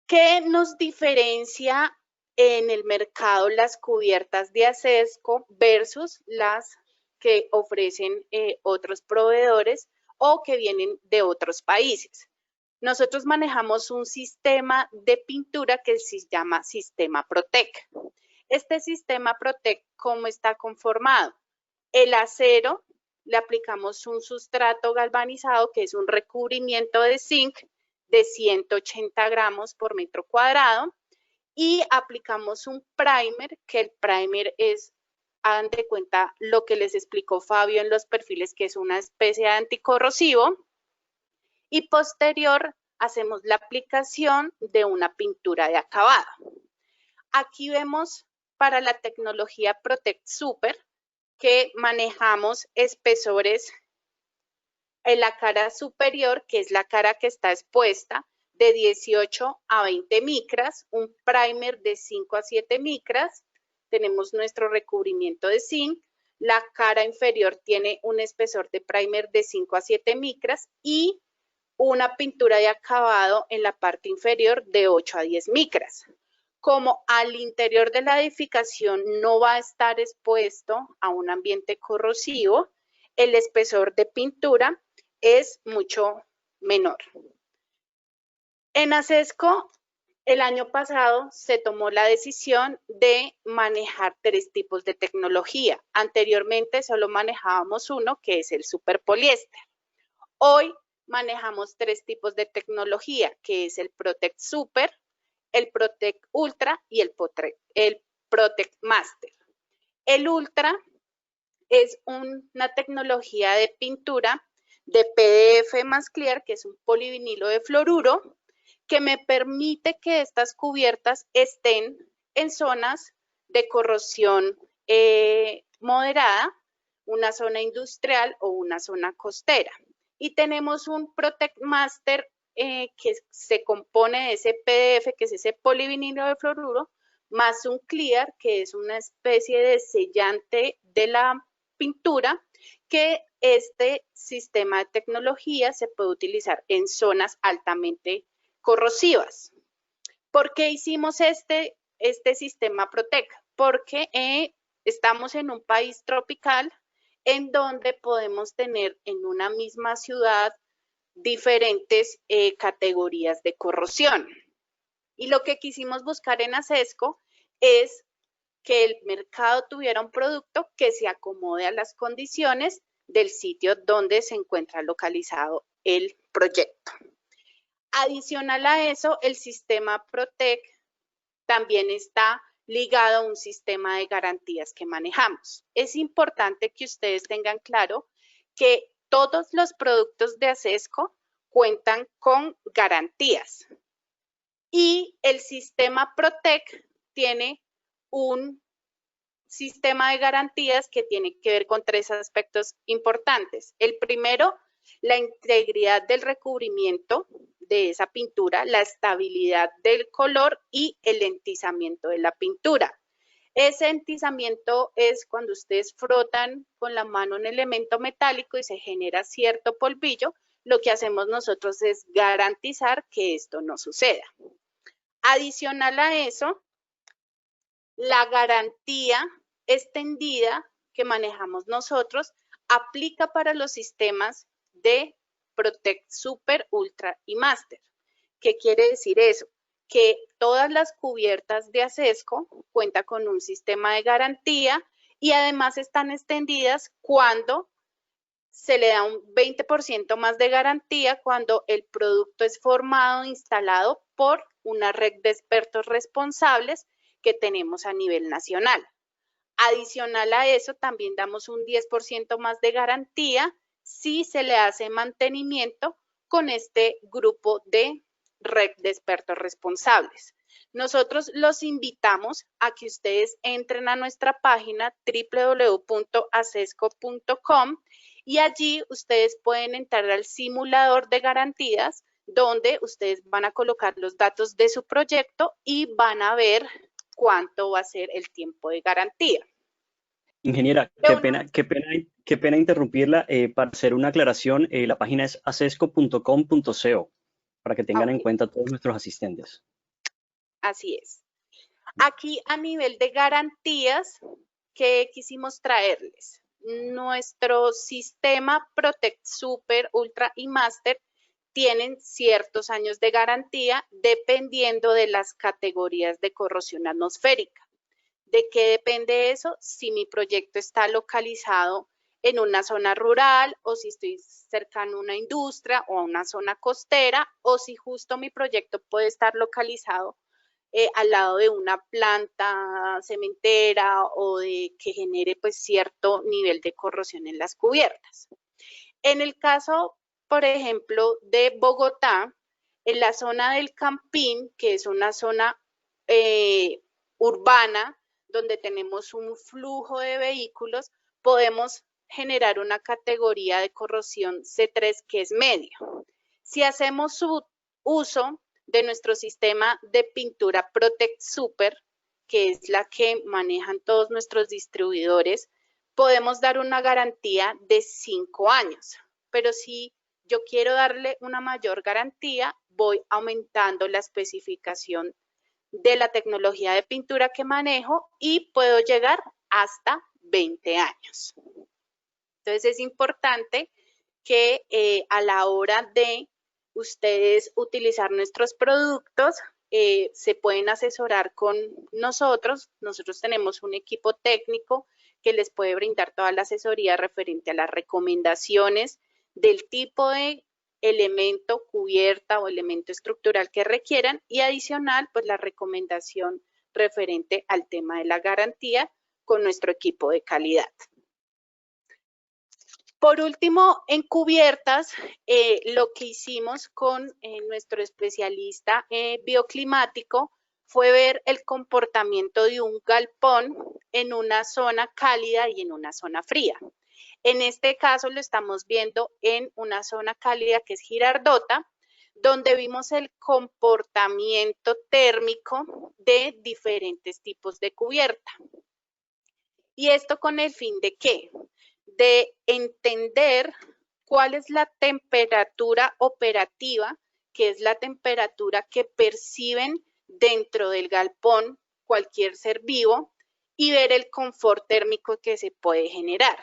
Speaker 3: ¿Qué nos diferencia en el mercado las cubiertas de Acesco versus las que ofrecen otros proveedores o que vienen de otros países? Nosotros manejamos un sistema de pintura que se llama Sistema Protec. Este Sistema Protec, ¿cómo está conformado? El acero, le aplicamos un sustrato galvanizado que es un recubrimiento de zinc de 180 gramos por metro cuadrado, y aplicamos un primer, que el primer es, hagan de cuenta lo que les explicó Fabio en los perfiles, que es una especie de anticorrosivo, y posterior hacemos la aplicación de una pintura de acabado. Aquí vemos para la tecnología Protect Super que manejamos espesores en la cara superior, que es la cara que está expuesta, de 18 a 20 micras, un primer de 5 a 7 micras, tenemos nuestro recubrimiento de zinc, la cara inferior tiene un espesor de primer de 5 a 7 micras y una pintura de acabado en la parte inferior de 8 a 10 micras. Como al interior de la edificación no va a estar expuesto a un ambiente corrosivo, el espesor de pintura es mucho menor. En Acesco, el año pasado se tomó la decisión de manejar 3 tipos de tecnología. Anteriormente solo manejábamos uno, que es el superpoliéster. Hoy manejamos 3 tipos de tecnología, que es el Protect Super, el Protect Ultra y el Protect Master. El Ultra es una tecnología de pintura de PDF más clear, que es un polivinilo de fluoruro, que me permite que estas cubiertas estén en zonas de corrosión moderada, una zona industrial o una zona costera. Y tenemos un Protect Master que se compone de ese PDF, que es ese polivinilo de fluoruro, más un Clear, que es una especie de sellante de la pintura, que este sistema de tecnología se puede utilizar en zonas altamente corrosivas. ¿Por qué hicimos este sistema Protec? Porque estamos en un país tropical en donde podemos tener en una misma ciudad diferentes categorías de corrosión. Y lo que quisimos buscar en Acesco es que el mercado tuviera un producto que se acomode a las condiciones del sitio donde se encuentra localizado el proyecto. Adicional a eso, el sistema Protec también está ligado a un sistema de garantías que manejamos. Es importante que ustedes tengan claro que todos los productos de Acesco cuentan con garantías y el sistema Protec tiene un sistema de garantías que tiene que ver con 3 aspectos importantes. El primero, la integridad del recubrimiento de esa pintura, la estabilidad del color y el entizamiento de la pintura. Ese entizamiento es cuando ustedes frotan con la mano un elemento metálico y se genera cierto polvillo. Lo que hacemos nosotros es garantizar que esto no suceda. Adicional a eso, la garantía extendida que manejamos nosotros aplica para los sistemas de Protect Super, Ultra y Master. ¿Qué quiere decir eso? Que todas las cubiertas de Acesco cuentan con un sistema de garantía y además están extendidas cuando se le da un 20% más de garantía cuando el producto es formado e instalado por una red de expertos responsables que tenemos a nivel nacional. Adicional a eso, también damos un 10% más de garantía si se le hace mantenimiento con este grupo de red de expertos responsables. Nosotros los invitamos a que ustedes entren a nuestra página www.acesco.com y allí ustedes pueden entrar al simulador de garantías donde ustedes van a colocar los datos de su proyecto y van a ver cuánto va a ser el tiempo de garantía.
Speaker 1: Ingeniera, qué pena interrumpirla. Para hacer una aclaración, la página es acesco.com.co para que tengan en cuenta todos nuestros asistentes.
Speaker 3: Así es. Aquí a nivel de garantías, ¿qué quisimos traerles? Nuestro sistema Protect Super, Ultra y Master tienen ciertos años de garantía dependiendo de las categorías de corrosión atmosférica. ¿De qué depende eso? Si mi proyecto está localizado en una zona rural o si estoy cercano a una industria o a una zona costera o si justo mi proyecto puede estar localizado al lado de una planta cementera o de que genere pues cierto nivel de corrosión en las cubiertas. En el caso, por ejemplo, de Bogotá, en la zona del Campín, que es una zona urbana, donde tenemos un flujo de vehículos, podemos generar una categoría de corrosión C3 que es medio. Si hacemos uso de nuestro sistema de pintura Protect Super, que es la que manejan todos nuestros distribuidores, podemos dar una garantía de 5 años. Pero si yo quiero darle una mayor garantía, voy aumentando la especificación de la tecnología de pintura que manejo y puedo llegar hasta 20 años. Entonces es importante que a la hora de ustedes utilizar nuestros productos, se pueden asesorar con nosotros. Nosotros tenemos un equipo técnico que les puede brindar toda la asesoría referente a las recomendaciones del tipo de elemento, cubierta o elemento estructural que requieran y adicional, pues la recomendación referente al tema de la garantía con nuestro equipo de calidad. Por último, en cubiertas, lo que hicimos con nuestro especialista bioclimático fue ver el comportamiento de un galpón en una zona cálida y en una zona fría. En este caso lo estamos viendo en una zona cálida que es Girardota, donde vimos el comportamiento térmico de diferentes tipos de cubierta. ¿Y esto con el fin de qué? De entender cuál es la temperatura operativa, que es la temperatura que perciben dentro del galpón cualquier ser vivo y ver el confort térmico que se puede generar.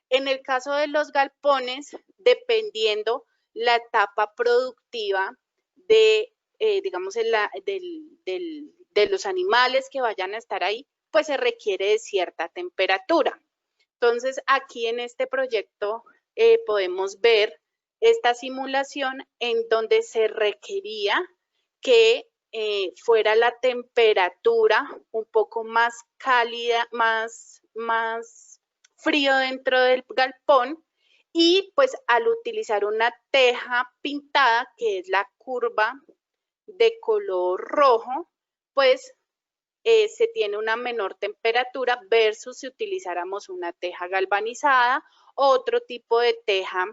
Speaker 3: En el caso de los galpones, dependiendo la etapa productiva de, digamos, de los animales que vayan a estar ahí, pues se requiere de cierta temperatura. Entonces, aquí en este proyecto podemos ver esta simulación en donde se requería que fuera la temperatura un poco más cálida, más frío dentro del galpón, y pues al utilizar una teja pintada, que es la curva de color rojo, pues se tiene una menor temperatura versus si utilizáramos una teja galvanizada o otro tipo de teja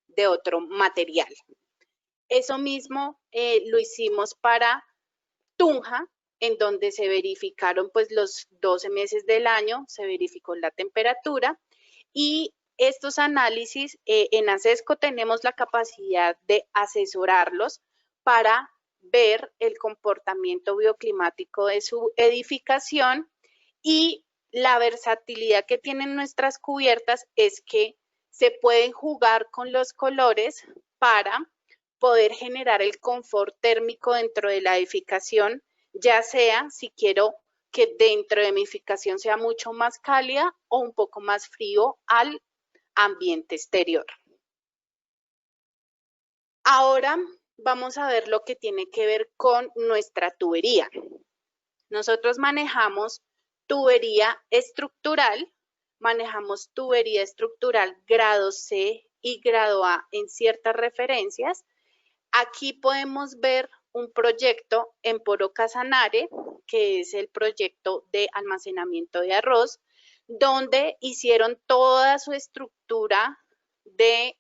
Speaker 3: de otro material. Eso mismo lo hicimos para Tunja, en donde se verificaron pues los 12 meses del año, se verificó la temperatura, y estos análisis en ASESCO tenemos la capacidad de asesorarlos para ver el comportamiento bioclimático de su edificación, y la versatilidad que tienen nuestras cubiertas es que se pueden jugar con los colores para poder generar el confort térmico dentro de la edificación, ya sea si quiero que dentro de mi edificación sea mucho más cálida o un poco más frío al ambiente exterior. Ahora vamos a ver lo que tiene que ver con nuestra tubería. Nosotros manejamos tubería estructural grado C y grado A en ciertas referencias. Aquí podemos ver un proyecto en Poro Casanare, que es el proyecto de almacenamiento de arroz, donde hicieron toda su estructura de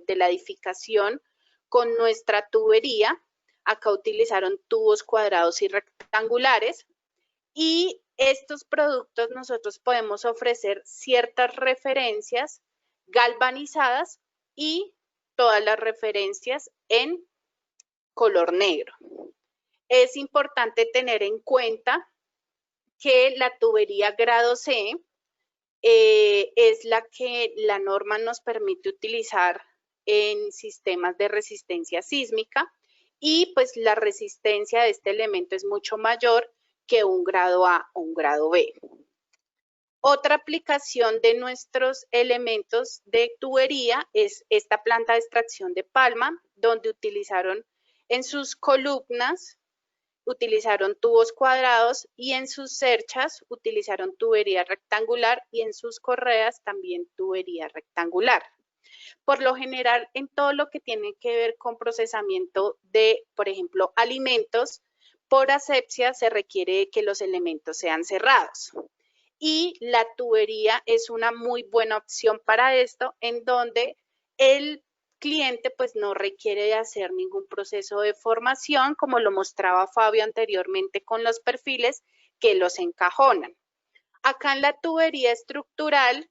Speaker 3: la edificación con nuestra tubería. Acá utilizaron tubos cuadrados y rectangulares, y estos productos nosotros podemos ofrecer ciertas referencias galvanizadas y todas las referencias en color negro. Es importante tener en cuenta que la tubería grado C es la que la norma nos permite utilizar en sistemas de resistencia sísmica, y pues la resistencia de este elemento es mucho mayor que un grado A o un grado B. Otra aplicación de nuestros elementos de tubería es esta planta de extracción de palma, donde utilizaron en sus columnas, utilizaron tubos cuadrados, y en sus cerchas utilizaron tubería rectangular, y en sus correas también tubería rectangular. Por lo general, en todo lo que tiene que ver con procesamiento de, por ejemplo, alimentos, por asepsia se requiere que los elementos sean cerrados. Y la tubería es una muy buena opción para esto, en donde el cliente pues no requiere de hacer ningún proceso de formación, como lo mostraba Fabio anteriormente con los perfiles que los encajonan. Acá en la tubería estructural,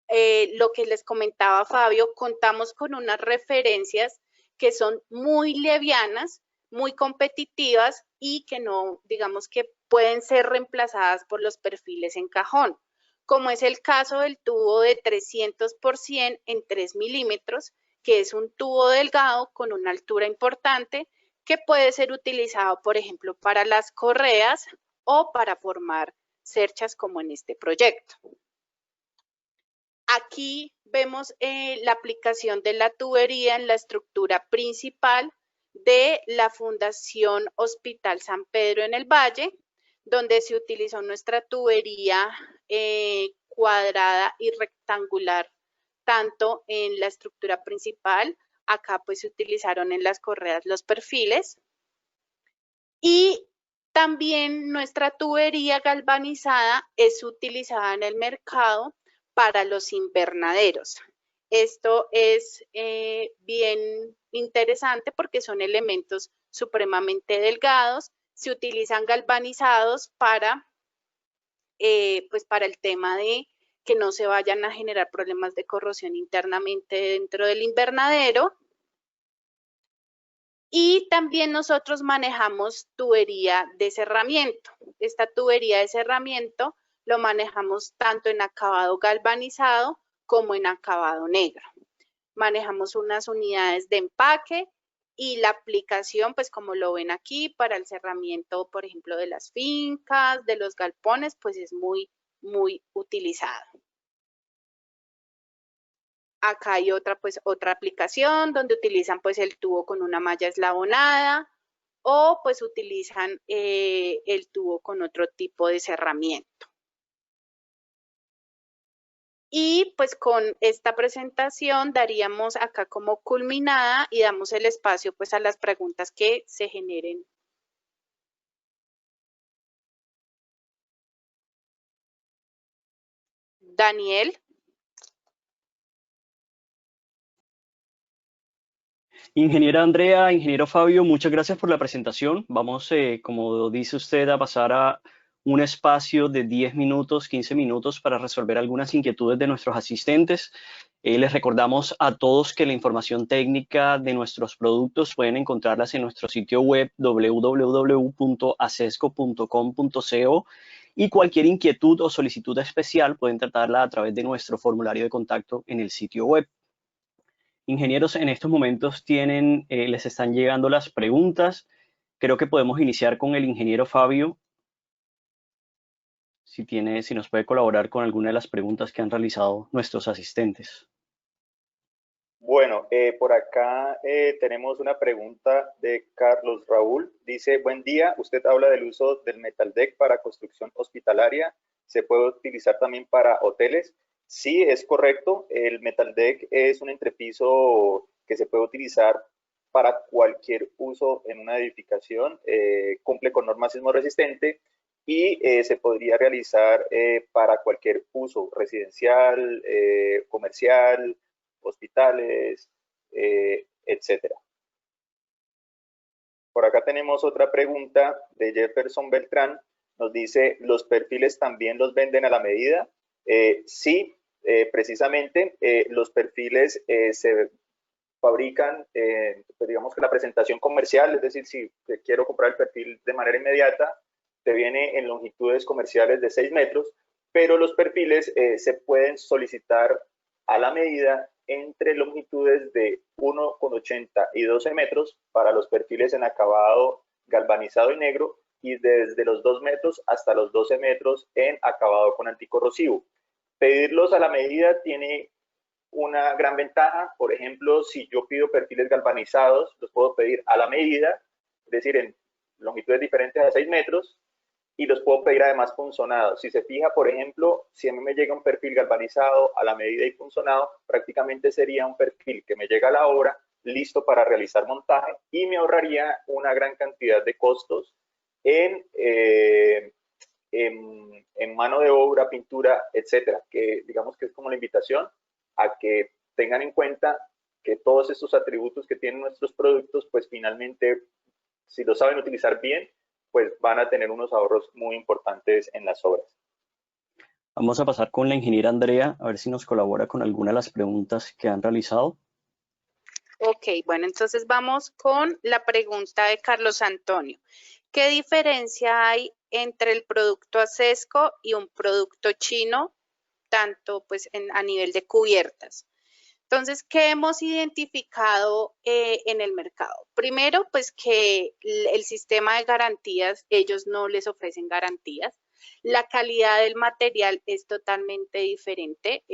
Speaker 3: lo que les comentaba Fabio, contamos con unas referencias que son muy livianas, muy competitivas, y que no, digamos que pueden ser reemplazadas por los perfiles en cajón, como es el caso del tubo de 300 por 100 en 3 milímetros, que es un tubo delgado con una altura importante, que puede ser utilizado, por ejemplo, para las correas o para formar cerchas como en este proyecto. Aquí vemos la aplicación de la tubería en la estructura principal de la Fundación Hospital San Pedro en el Valle, donde se utilizó nuestra tubería cuadrada y rectangular, tanto en la estructura principal, acá pues se utilizaron en las correas los perfiles, y también nuestra tubería galvanizada es utilizada en el mercado para los invernaderos. Esto es bien interesante porque son elementos supremamente delgados, se utilizan galvanizados para, pues para el tema de que no se vayan a generar problemas de corrosión internamente dentro del invernadero. Y también nosotros manejamos tubería de cerramiento. Esta tubería de cerramiento lo manejamos tanto en acabado galvanizado como en acabado negro. Manejamos unas unidades de empaque, y la aplicación, pues como lo ven aquí, para el cerramiento, por ejemplo, de las fincas, de los galpones, pues es muy utilizado. acá hay otra aplicación donde utilizan pues el tubo con una malla eslabonada o pues utilizan el tubo con otro tipo de cerramiento. Y pues con esta presentación daríamos acá como culminada y damos el espacio pues a las preguntas que se generen. Daniel.
Speaker 1: Ingeniera Andrea, ingeniero Fabio, muchas gracias por la presentación. Vamos, como dice usted, a pasar a un espacio de 10 minutos, 15 minutos para resolver algunas inquietudes de nuestros asistentes. Les recordamos a todos que la información técnica de nuestros productos pueden encontrarlas en nuestro sitio web www.acesco.com.co y cualquier inquietud o solicitud especial pueden tratarla a través de nuestro formulario de contacto en el sitio web. Ingenieros, en estos momentos les están llegando las preguntas. Creo que podemos iniciar con el ingeniero Fabio, si nos puede colaborar con alguna de las preguntas que han realizado nuestros asistentes.
Speaker 2: Bueno, por acá tenemos una pregunta de Carlos Raúl. Dice, buen día, usted habla del uso del metal deck para construcción hospitalaria. ¿Se puede utilizar también para hoteles? Sí, es correcto. El metal deck es un entrepiso que se puede utilizar para cualquier uso en una edificación. Cumple con norma sismo resistente y se podría realizar para cualquier uso residencial, comercial, hospitales, etcétera. Por acá tenemos otra pregunta de Jefferson Beltrán. Nos dice, ¿los perfiles también los venden a la medida? Sí, precisamente los perfiles se fabrican, digamos que la presentación comercial, es decir, si quiero comprar el perfil de manera inmediata, te viene en longitudes comerciales de 6 metros, pero los perfiles se pueden solicitar a la medida entre longitudes de 1,80 y 12 metros para los perfiles en acabado galvanizado y negro y desde los 2 metros hasta los 12 metros en acabado con anticorrosivo. Pedirlos a la medida tiene una gran ventaja. Por ejemplo, si yo pido perfiles galvanizados, los puedo pedir a la medida, es decir, en longitudes diferentes a 6 metros, y los puedo pedir además punzonados. Si se fija, por ejemplo, si a mí me llega un perfil galvanizado a la medida y punzonado, prácticamente sería un perfil que me llega a la obra, listo para realizar montaje, y me ahorraría una gran cantidad de costos en mano de obra, pintura, etcétera, que digamos que es como la invitación a que tengan en cuenta que todos estos atributos que tienen nuestros productos, pues finalmente, si lo saben utilizar bien, pues van a tener unos ahorros muy importantes en las obras.
Speaker 1: Vamos a pasar con la ingeniera Andrea, a ver si nos colabora con alguna de las preguntas que han realizado.
Speaker 3: Ok, bueno, entonces vamos con la pregunta de Carlos Antonio. ¿Qué diferencia hay entre el producto Acesco y un producto chino, tanto pues a nivel de cubiertas? Entonces, ¿qué hemos identificado en el mercado? Primero, pues que el sistema de garantías, ellos no les ofrecen garantías. La calidad del material es totalmente diferente.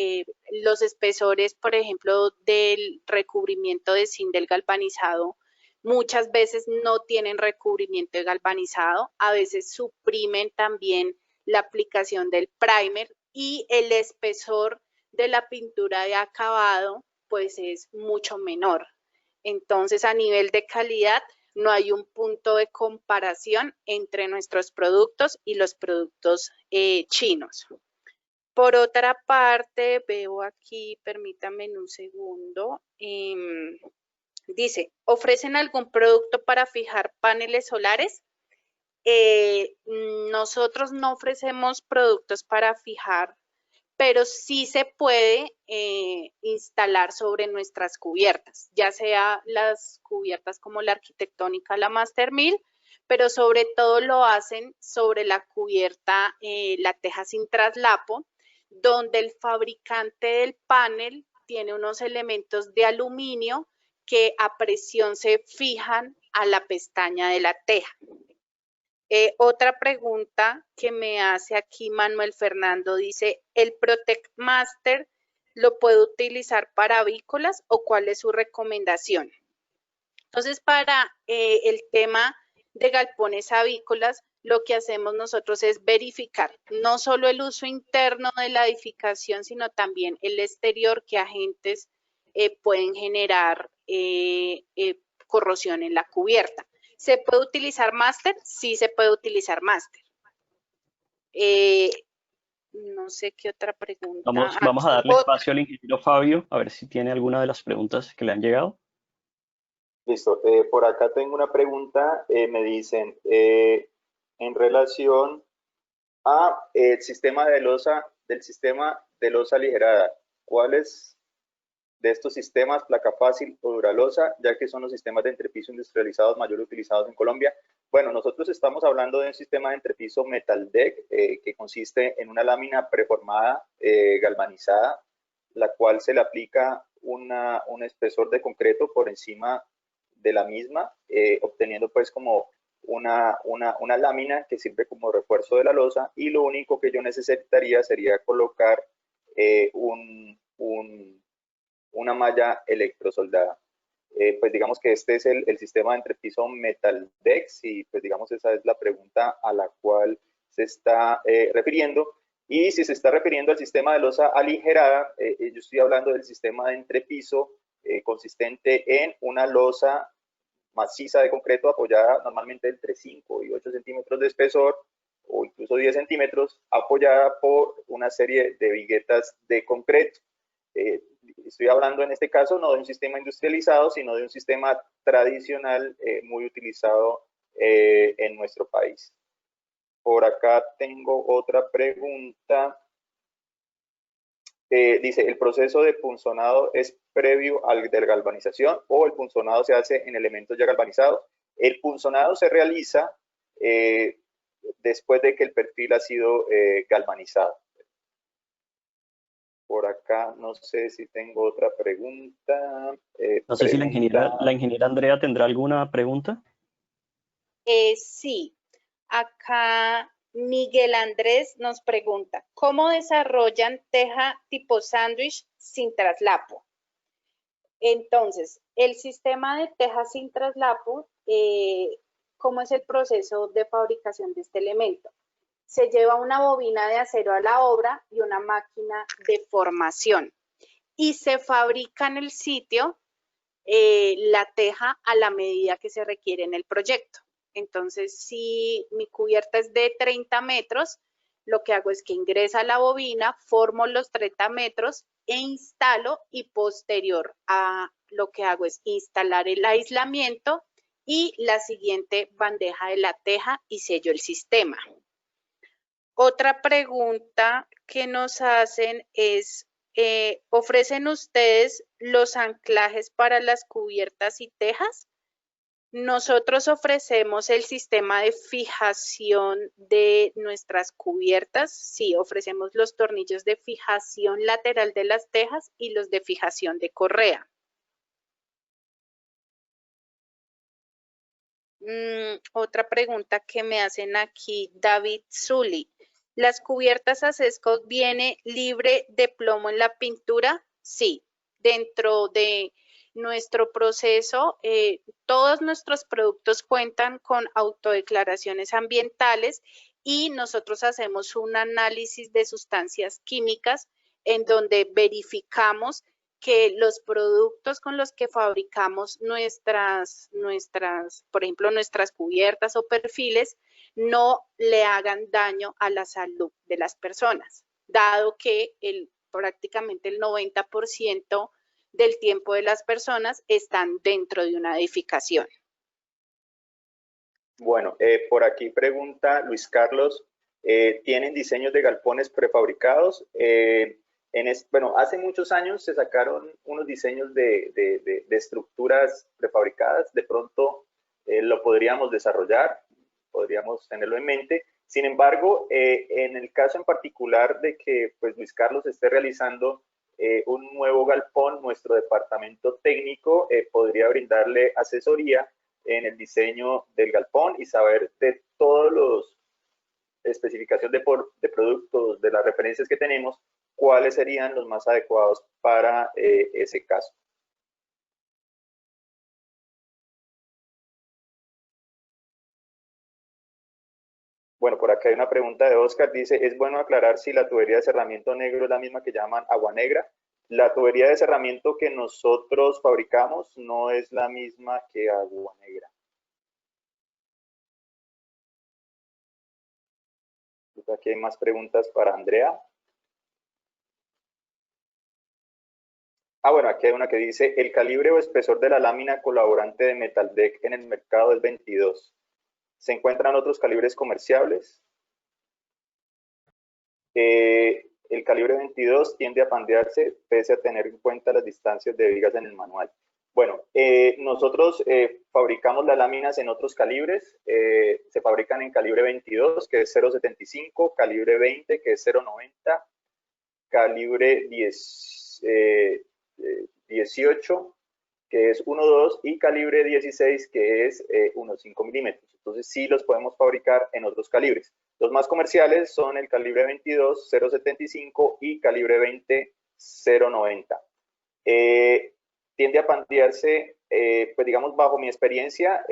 Speaker 3: Los espesores, por ejemplo, del recubrimiento de zinc del galvanizado, muchas veces no tienen recubrimiento de galvanizado. A veces suprimen también la aplicación del primer y el espesor de la pintura de acabado pues es mucho menor. Entonces, a nivel de calidad, no hay un punto de comparación entre nuestros productos y los productos chinos. Por otra parte, veo aquí, permítanme un segundo, dice, ¿ofrecen algún producto para fijar paneles solares? Nosotros no ofrecemos productos para fijar, pero sí se puede instalar sobre nuestras cubiertas, ya sea las cubiertas como la arquitectónica, la Master 1000, pero sobre todo lo hacen sobre la cubierta, la teja sin traslapo, donde el fabricante del panel tiene unos elementos de aluminio que a presión se fijan a la pestaña de la teja. Otra pregunta que me hace aquí Manuel Fernando dice, ¿el Protect Master ¿Lo puede utilizar para avícolas o cuál es su recomendación? Entonces, para el tema de galpones avícolas, lo que hacemos nosotros es verificar no solo el uso interno de la edificación, sino también el exterior, que agentes pueden generar corrosión en la cubierta. ¿Se puede utilizar máster? Sí, se puede utilizar máster. No sé qué otra pregunta.
Speaker 1: Vamos a darle espacio al ingeniero Fabio, a ver si tiene alguna de las preguntas que le han llegado.
Speaker 2: Listo. Por acá tengo una pregunta. Me dicen, en relación a el sistema de losa, del sistema de losa aligerada, ¿cuáles de estos sistemas, placa fácil o duralosa, ya que son los sistemas de entrepiso industrializados mayor utilizados en Colombia? Bueno, nosotros estamos hablando de un sistema de entrepiso metal deck que consiste en una lámina preformada galvanizada, la cual se le aplica un espesor de concreto por encima de la misma, obteniendo pues como una lámina que sirve como refuerzo de la losa, y lo único que yo necesitaría sería colocar una malla electrosoldada. Pues digamos que este es el sistema de entrepiso Metal Dex, y pues digamos esa es la pregunta a la cual se está refiriendo. Y si se está refiriendo al sistema de losa aligerada, yo estoy hablando del sistema de entrepiso consistente en una losa maciza de concreto apoyada normalmente entre 5 y 8 centímetros de espesor, o incluso 10 centímetros, apoyada por una serie de viguetas de concreto. Estoy hablando en este caso no de un sistema industrializado, sino de un sistema tradicional muy utilizado en nuestro país. Por acá tengo otra pregunta. Dice, ¿el proceso de punzonado es previo al de galvanización o el punzonado se hace en elementos ya galvanizados? El punzonado se realiza después de que el perfil ha sido galvanizado. Por acá no sé si tengo otra pregunta.
Speaker 1: No sé si la ingeniera Andrea tendrá alguna pregunta.
Speaker 3: Sí, acá Miguel Andrés nos pregunta, ¿cómo desarrollan teja tipo sándwich sin traslapo? Entonces, el sistema de teja sin traslapo, ¿cómo es el proceso de fabricación de este elemento? Se lleva una bobina de acero a la obra y una máquina de formación, y se fabrica en el sitio la teja a la medida que se requiere en el proyecto. Entonces, si mi cubierta es de 30 metros, lo que hago es que ingreso a la bobina, formo los 30 metros e instalo, y posterior a lo que hago es instalar el aislamiento y la siguiente bandeja de la teja y sello el sistema. Otra pregunta que nos hacen es, ¿ofrecen ustedes los anclajes para las cubiertas y tejas? Nosotros ofrecemos el sistema de fijación de nuestras cubiertas. Sí, ofrecemos los tornillos de fijación lateral de las tejas y los de fijación de correa. Otra pregunta que me hacen aquí, David Zully. ¿Las cubiertas Acesco viene libre de plomo en la pintura? Sí, dentro de nuestro proceso, todos nuestros productos cuentan con autodeclaraciones ambientales, y nosotros hacemos un análisis de sustancias químicas en donde verificamos que los productos con los que fabricamos por ejemplo, nuestras cubiertas o perfiles, no le hagan daño a la salud de las personas, dado que prácticamente el 90% del tiempo de las personas están dentro de una edificación.
Speaker 2: Bueno, por aquí pregunta Luis Carlos, ¿tienen diseños de galpones prefabricados? Bueno, hace muchos años se sacaron unos diseños de estructuras prefabricadas. De pronto lo podríamos desarrollar, podríamos tenerlo en mente. Sin embargo, en el caso en particular de que pues, Luis Carlos esté realizando un nuevo galpón, nuestro departamento técnico podría brindarle asesoría en el diseño del galpón y saber de todos los especificaciones de productos, de las referencias que tenemos, cuáles serían los más adecuados para ese caso. Bueno, por acá hay una pregunta de Oscar, dice, ¿es bueno aclarar si la tubería de cerramiento negro es la misma que llaman agua negra? La tubería de cerramiento que nosotros fabricamos no es la misma que agua negra. Aquí hay más preguntas para Andrea. Bueno, aquí hay una que dice, ¿el calibre o espesor de la lámina colaborante de Metaldeck en el mercado es 22? ¿Se encuentran otros calibres comerciables? El calibre 22 tiende a pandearse pese a tener en cuenta las distancias de vigas en el manual. Bueno, nosotros fabricamos las láminas en otros calibres. Se fabrican en calibre 22, que es 0.75, calibre 20, que es 0.90, calibre 18, que es 1.2, y calibre 16, que es 1.5 milímetros. Entonces sí los podemos fabricar en otros calibres. Los más comerciales son el calibre 22, 0.75 y calibre 20, 0.90. Tiende a pandearse, pues digamos, bajo mi experiencia,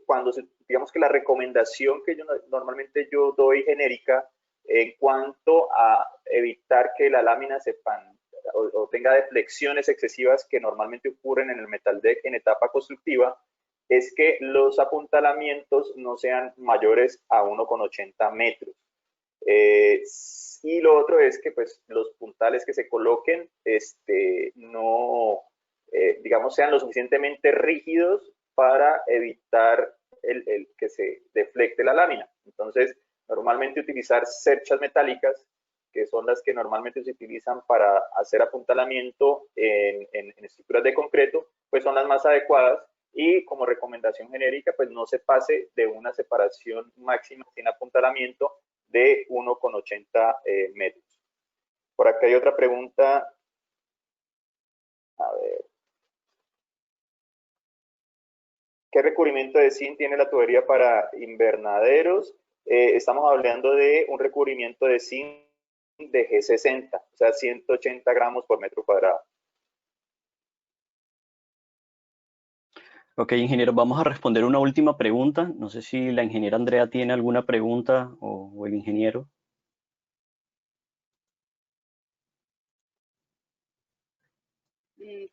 Speaker 2: cuando digamos que la recomendación que normalmente yo doy genérica en cuanto a evitar que la lámina se o tenga deflexiones excesivas que normalmente ocurren en el Metaldeck en etapa constructiva, es que los apuntalamientos no sean mayores a 1,80 metros. Y lo otro es que pues, los puntales que se coloquen no, digamos, sean lo suficientemente rígidos para evitar el que se deflecte la lámina. Entonces, normalmente utilizar cerchas metálicas, que son las que normalmente se utilizan para hacer apuntalamiento en estructuras de concreto, pues son las más adecuadas, y como recomendación genérica, pues no se pase de una separación máxima sin apuntalamiento de 1,80 metros. Por acá hay otra pregunta. A ver. ¿Qué recubrimiento de zinc tiene la tubería para invernaderos? Estamos hablando de un recubrimiento de zinc de G60, o sea, 180 gramos por metro cuadrado.
Speaker 1: Ok, ingeniero, vamos a responder una última pregunta. No sé si la ingeniera Andrea tiene alguna pregunta o el ingeniero.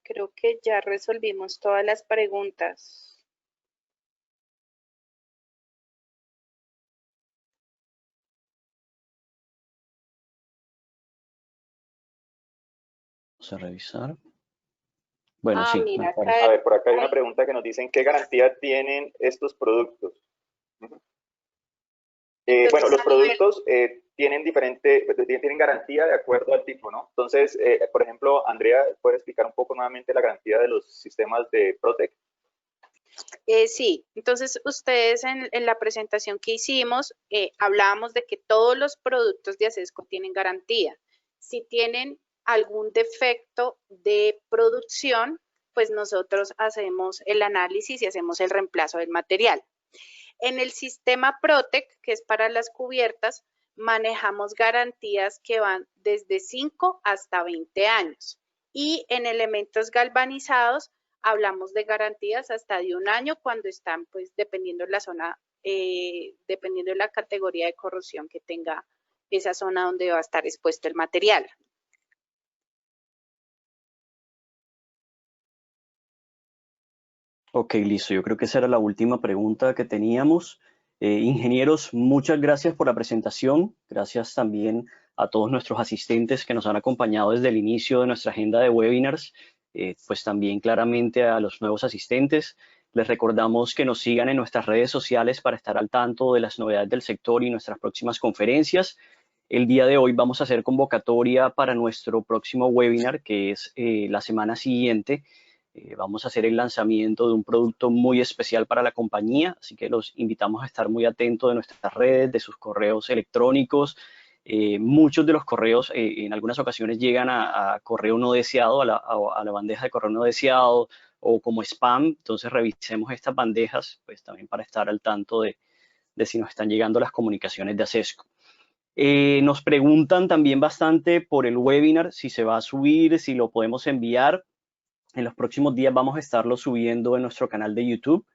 Speaker 3: Creo que ya resolvimos todas las preguntas.
Speaker 1: Vamos a revisar. Bueno, sí.
Speaker 3: Mira,
Speaker 2: A ver, por acá hay una pregunta que nos dicen, ¿qué garantía tienen estos productos? Bueno, los productos tienen garantía de acuerdo al tipo, ¿no? Entonces, por ejemplo, Andrea, ¿puede explicar un poco nuevamente la garantía de los sistemas de Protec?
Speaker 3: Sí, entonces ustedes en la presentación que hicimos hablábamos de que todos los productos de Acesco tienen garantía. Si tienen algún defecto de producción, pues nosotros hacemos el análisis y hacemos el reemplazo del material. En el sistema Protec, que es para las cubiertas, manejamos garantías que van desde 5 hasta 20 años. Y en elementos galvanizados, hablamos de garantías hasta de 1 año cuando están, pues, dependiendo de la zona, dependiendo de la categoría de corrosión que tenga esa zona donde va a estar expuesto el material.
Speaker 1: Ok, listo. Yo creo que esa era la última pregunta que teníamos. Ingenieros, muchas gracias por la presentación. Gracias también a todos nuestros asistentes que nos han acompañado desde el inicio de nuestra agenda de webinars. Pues también claramente a los nuevos asistentes. Les recordamos que nos sigan en nuestras redes sociales para estar al tanto de las novedades del sector y nuestras próximas conferencias. El día de hoy vamos a hacer convocatoria para nuestro próximo webinar, que es la semana siguiente. Vamos a hacer el lanzamiento de un producto muy especial para la compañía, así que los invitamos a estar muy atentos de nuestras redes, de sus correos electrónicos. Muchos de los correos en algunas ocasiones llegan a correo no deseado, a la bandeja de correo no deseado o como spam, entonces revisemos estas bandejas pues también para estar al tanto de si nos están llegando las comunicaciones de Acesco. Nos preguntan también bastante por el webinar, si se va a subir, si lo podemos enviar. En los próximos días vamos a estarlo subiendo en nuestro canal de YouTube.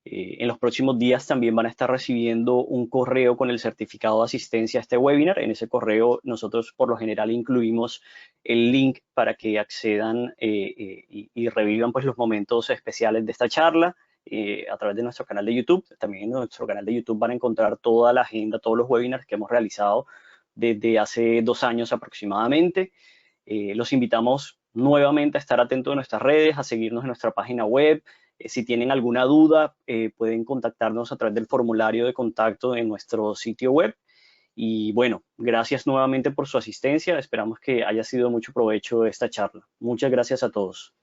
Speaker 1: En los próximos días también van a estar recibiendo un correo con el certificado de asistencia a este webinar. En ese correo nosotros por lo general incluimos el link para que accedan y revivan pues los momentos especiales de esta charla a través de nuestro canal de YouTube. También en nuestro canal de YouTube van a encontrar toda la agenda, todos los webinars que hemos realizado desde hace 2 años aproximadamente. Los invitamos nuevamente a estar atentos a nuestras redes, a seguirnos en nuestra página web. Si tienen alguna duda, pueden contactarnos a través del formulario de contacto en nuestro sitio web. Y bueno, gracias nuevamente por su asistencia. Esperamos que haya sido de mucho provecho esta charla. Muchas gracias a todos.